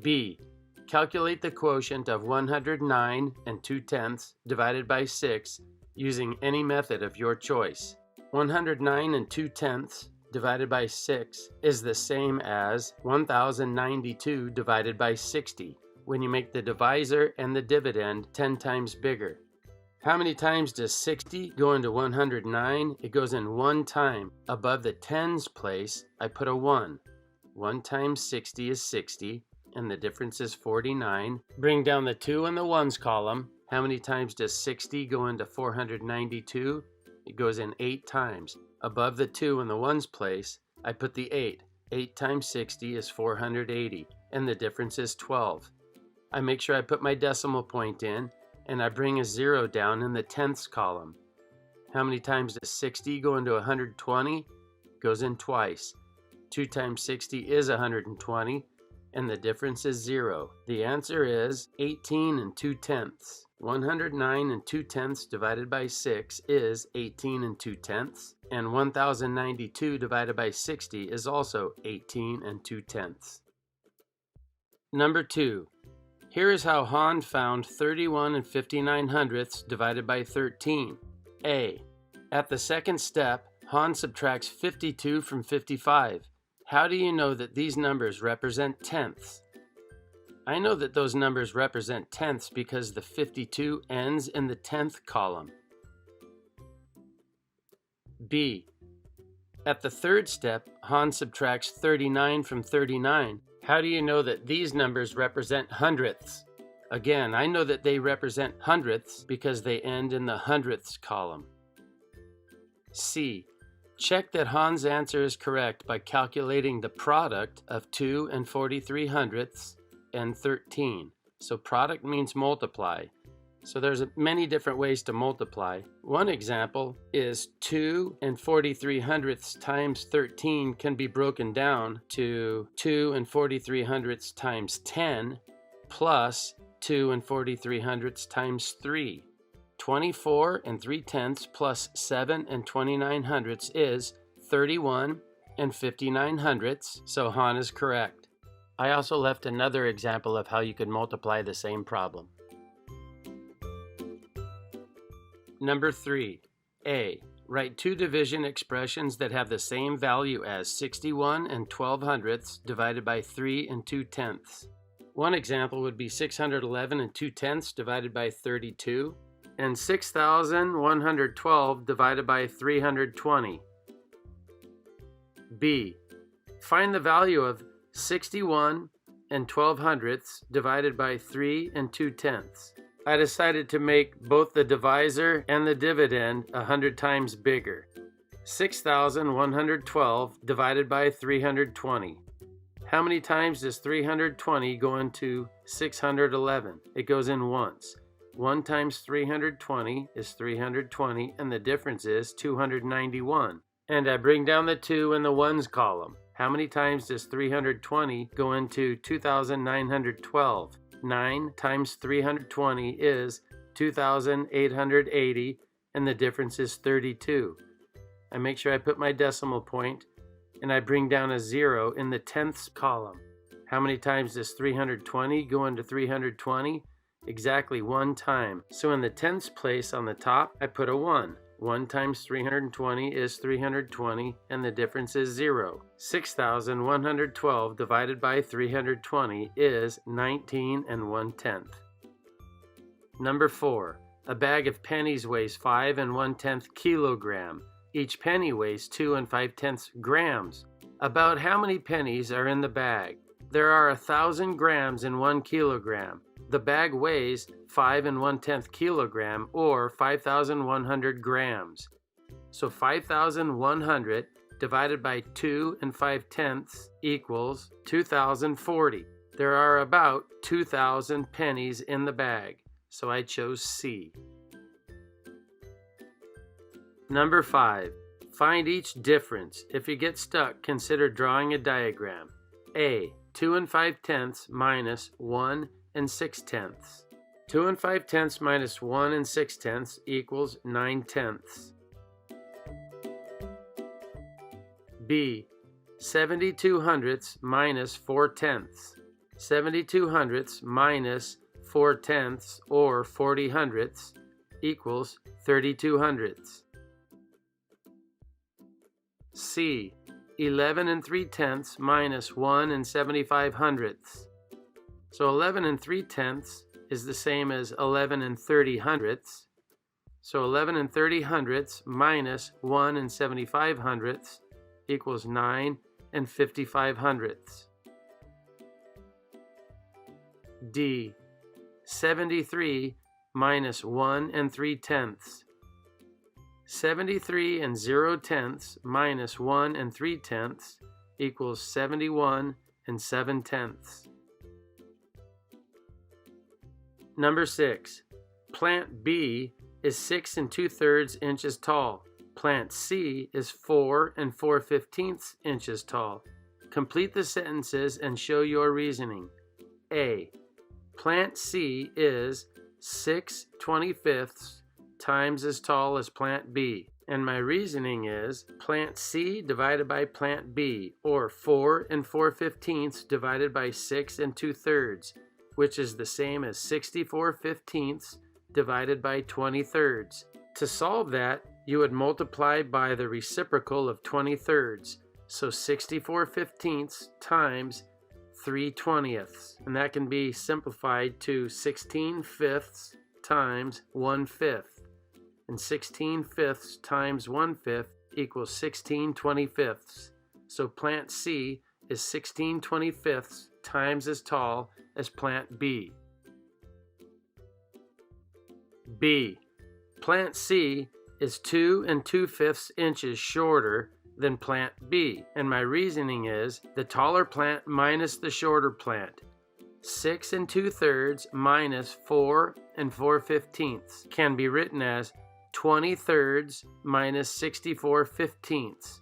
B. Calculate the quotient of 109 2/10 divided by 6 using any method of your choice. 109 2/10 divided by 6 is the same as 1092 divided by 60 when you make the divisor and the dividend 10 times bigger. How many times does 60 go into 109? It goes in 1 time. Above the tens place, I put a 1. 1 times 60 is 60. And the difference is 49. Bring down the 2 in the ones column. How many times does 60 go into 492? It goes in 8 times. Above the 2 in the ones place, I put the 8. 8 times 60 is 480, and the difference is 12. I make sure I put my decimal point in, and I bring a 0 down in the tenths column. How many times does 60 go into 120? It goes in twice. 2 times 60 is 120. And the difference is 0. The answer is 18 2/10. 109 and 2/10 divided by 6 is 18 and 2/10, and 1092 divided by 60 is also 18 and 2/10. Number 2. Here is how Han found 31 and 59/100 divided by 13. A. At the second step, Han subtracts 52 from 55. How do you know that these numbers represent tenths? I know that those numbers represent tenths because the 52 ends in the 10th column. B. At the third step, Han subtracts 39 from 39. How do you know that these numbers represent hundredths? Again, I know that they represent hundredths because they end in the hundredths column. C. Check that Han's answer is correct by calculating the product of 2 and 43/100 and 13. So product means multiply. So there's many different ways to multiply. One example is 2 and 43/100 times 13 can be broken down to 2 and 43/100 times 10 plus 2 and 43/100 times 3. 24 and 3/10 plus 7 and 29/100 is 31 and 59/100, so Han is correct. I also left another example of how you could multiply the same problem. Number 3. A. Write two division expressions that have the same value as 61 and 12/100 divided by 3 and 2/10. One example would be 611 and 2/10 divided by 32, and 6,112 divided by 320. B. Find the value of 61 and 12/100 divided by 3 and 2/10. I decided to make both the divisor and the dividend 100 times bigger. 6,112 divided by 320. How many times does 320 go into 611? It goes in once. 1 times 320 is 320, and the difference is 291. And I bring down the 2 in the ones column. How many times does 320 go into 2,912? 9 times 320 is 2,880, and the difference is 32. I make sure I put my decimal point, and I bring down a 0 in the tenths column. How many times does 320 go into 320? Exactly 1 time. So in the tenths place on the top, I put a 1. 1 times 320 is 320, and the difference is 0. 6,112 divided by 320 is 19 and 1/10. Number 4. A bag of pennies weighs 5 and 1/10 kilogram. Each penny weighs 2 and 5/10 grams. About how many pennies are in the bag? There are 1,000 grams in 1 kilogram. The bag weighs 5 and 1/10 kilogram, or 5,100 grams. So 5,100 divided by 2 and 5/10 equals 2,040. There are about 2,000 pennies in the bag, so I chose C. Number 5. Find each difference. If you get stuck, consider drawing a diagram. A. 2 and 5/10 minus 1 and 6/10. 2 and 5/10 minus 1 and 6/10 equals 9/10. B. 72/100 minus 4/10. 72/100 minus 4/10 or 40/100 equals 32/100. C. 11 and 3/10 minus 1 and 75/100. So 11 and 3/10 is the same as 11 and 30/100. So 11 and 30/100 minus 1 and 75/100 equals 9 and 55/100. D. 73 minus 1 and 3/10. 73 and 0/10 minus 1 and 3/10 equals 71 and 7/10. Number 6. Plant B is 6 2/3 inches tall. Plant C is 4 4/15 inches tall. Complete the sentences and show your reasoning. A. Plant C is 6/25 times as tall as plant B. And my reasoning is plant C divided by plant B, or 4 4/15 divided by 6 2/3, which is the same as 64/15 divided by 20/3. To solve that, you would multiply by the reciprocal of 20/3, so 64/15 times 3/20, and that can be simplified to 16/5 times 1/5. And 16/5 times 1/5 equals 16/25. So plant C is 16/25 times as tall as plant B. B. Plant C is 2 2/5 inches shorter than plant B, and my reasoning is the taller plant minus the shorter plant. 6 2/3 minus 4 4/15 can be written as 20/3 minus 64/15.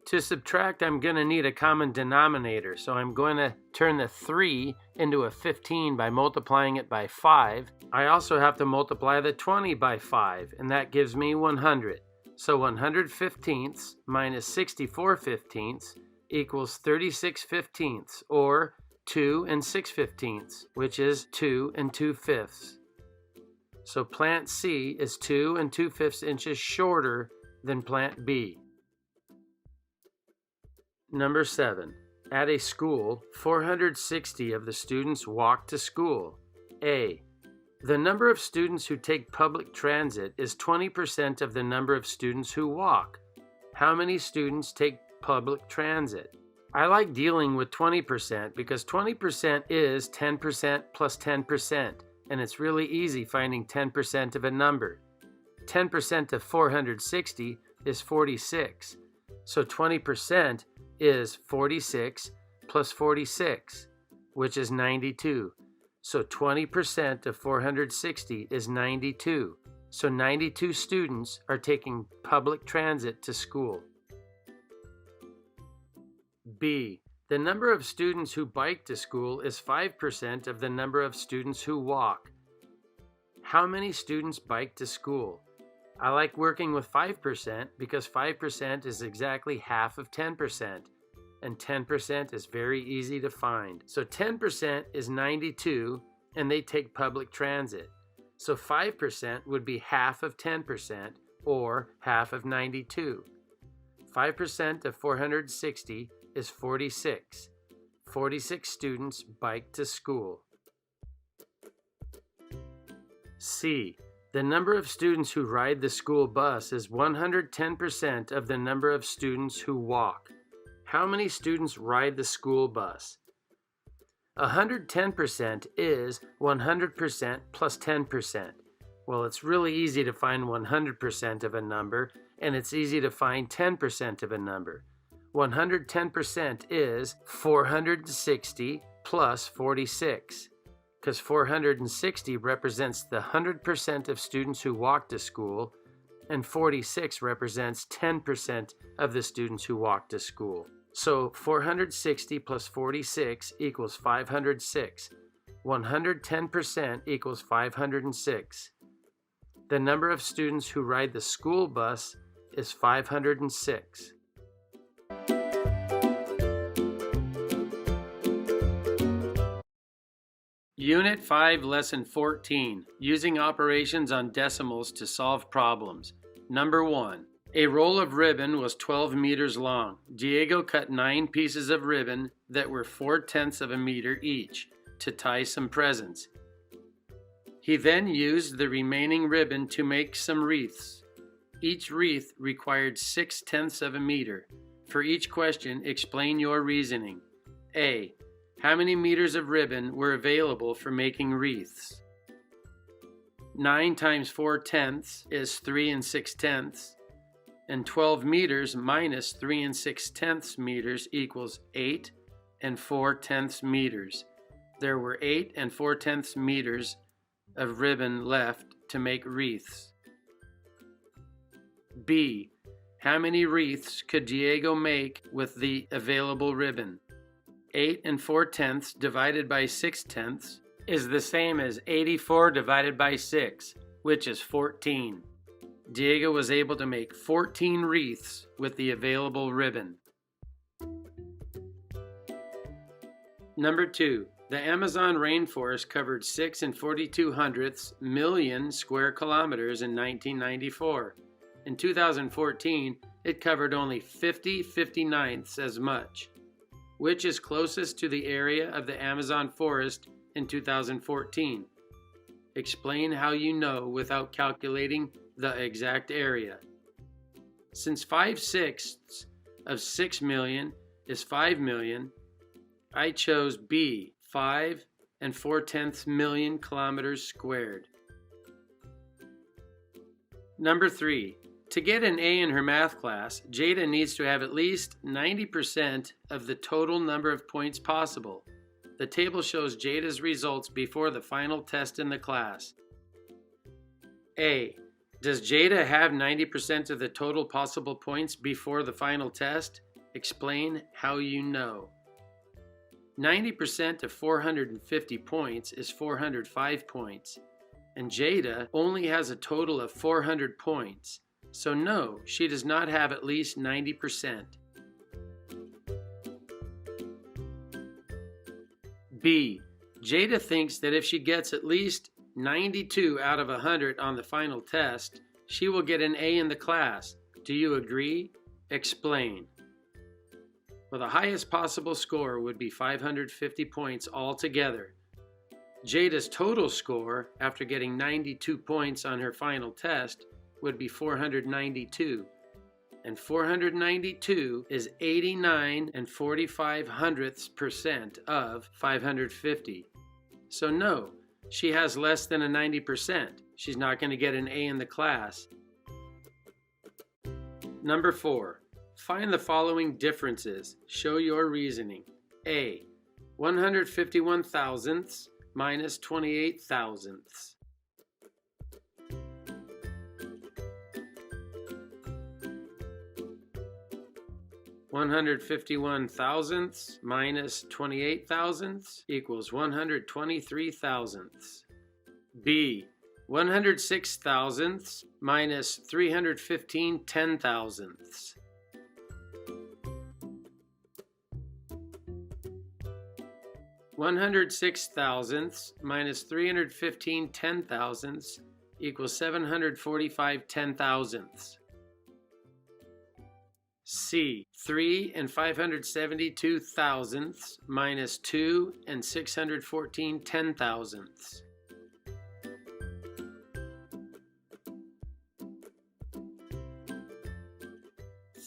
To subtract, I'm going to need a common denominator, so I'm going to turn the 3 into a 15 by multiplying it by 5. I also have to multiply the 20 by 5, and that gives me 100. So 100/15 minus 64/15 equals 36/15, or 2 6/15, which is 2 2/5. So plant C is 2 2/5 inches shorter than plant B. Number 7. At a school, 460 of the students walk to school. A. The number of students who take public transit is 20% of the number of students who walk. How many students take public transit? I like dealing with 20% because 20% is 10% plus 10%, and it's really easy finding 10% of a number. 10% of 460 is 46, so 20% is 46 plus 46, which is 92. So 20% of 460 is 92. So 92 students are taking public transit to school. B. The number of students who bike to school is 5% of the number of students who walk. How many students bike to school? I like working with 5% because 5% is exactly half of 10%, and 10% is very easy to find. So 10% is 92, and they take public transit. So 5% would be half of 10%, or half of 92. 5% of 460 is 46. 46 students bike to school. C. The number of students who ride the school bus is 110% of the number of students who walk. How many students ride the school bus? 110% is 100% plus 10%. Well, it's really easy to find 100% of a number, and it's easy to find 10% of a number. 110% is 460 plus 46, because 460 represents the 100% of students who walk to school, and 46 represents 10% of the students who walk to school. So 460 plus 46 equals 506. 110% equals 506. The number of students who ride the school bus is 506. Unit 5, Lesson 14, Using Operations on Decimals to Solve Problems. Number 1. A roll of ribbon was 12 meters long. Diego cut 9 pieces of ribbon that were 4/10 of a meter each to tie some presents. He then used the remaining ribbon to make some wreaths. Each wreath required 6/10 of a meter. For each question, explain your reasoning. A. How many meters of ribbon were available for making wreaths? 9 times 4/10 is 3 6/10, and 12 meters minus 3 6/10 meters equals 8 4/10 meters. There were 8 4/10 meters of ribbon left to make wreaths. B. How many wreaths could Diego make with the available ribbon? 8 4/10 divided by 6/10 is the same as 84 divided by 6, which is 14. Diego was able to make 14 wreaths with the available ribbon. Number 2. The Amazon rainforest covered 6 and 42/100 million square kilometers in 1994. In 2014, it covered only 50/59 as much. Which is closest to the area of the Amazon forest in 2014? Explain how you know without calculating the exact area. Since 5/6 of 6 million is 5 million, I chose B, 5 and 4/10 million kilometers squared. Number 3. To get an A in her math class, Jada needs to have at least 90% of the total number of points possible. The table shows Jada's results before the final test in the class. A. Does Jada have 90% of the total possible points before the final test? Explain how you know. 90% of 450 points is 405 points, and Jada only has a total of 400 points. So no, she does not have at least 90%. B. Jada thinks that if she gets at least 92 out of 100 on the final test, she will get an A in the class. Do you agree? Explain. Well, the highest possible score would be 550 points altogether. Jada's total score, after getting 92 points on her final test, would be 492. And 492 is 89 and 45/100% of 550. So no, she has less than a 90%. She's not going to get an A in the class. Number 4. Find the following differences. Show your reasoning. A. 151 thousandths minus 28 thousandths. 151 thousandths minus 28 thousandths equals 123 thousandths. B. 106 thousandths minus 315 ten thousandths. 106 thousandths minus 315 ten thousandths equals 745 ten thousandths. C. 3 and 572 thousandths minus 2 and 614 ten thousandths.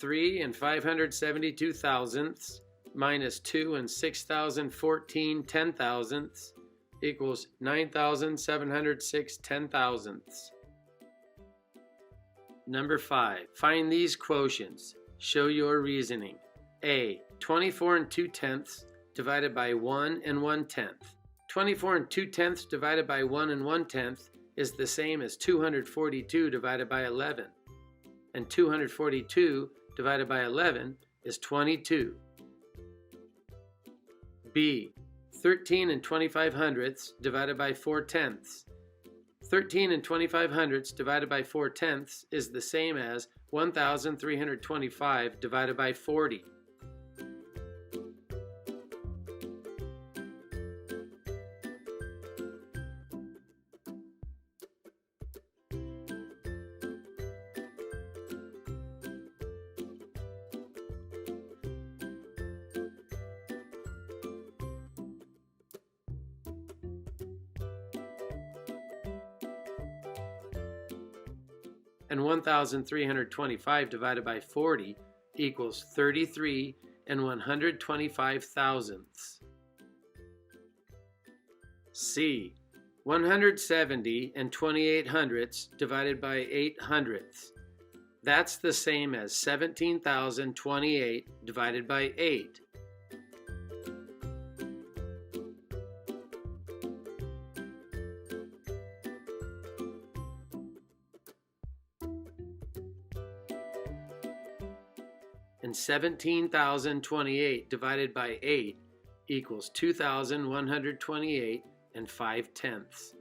Three and 572 thousandths minus 2 and 6,014 ten thousandths equals 9,706 ten thousandths. Number 5. Find these quotients. Show your reasoning. A. 24 and 2/10 divided by 1 and 1/10. 24 and 2/10 divided by 1 and 1/10 is the same as 242 divided by 11. And 242 divided by 11 is 22. B. 13 and 25/100 divided by 4/10. 13 and 25/100 divided by 4/10 is the same as 1,325 divided by 40. And 1,325 divided by 40 equals 33 and 125 thousandths. C. 170 and 28/100 divided by 8/100. That's the same as 17,028 divided by 8. And 17,028 divided by 8 equals 2,128 and 5/10.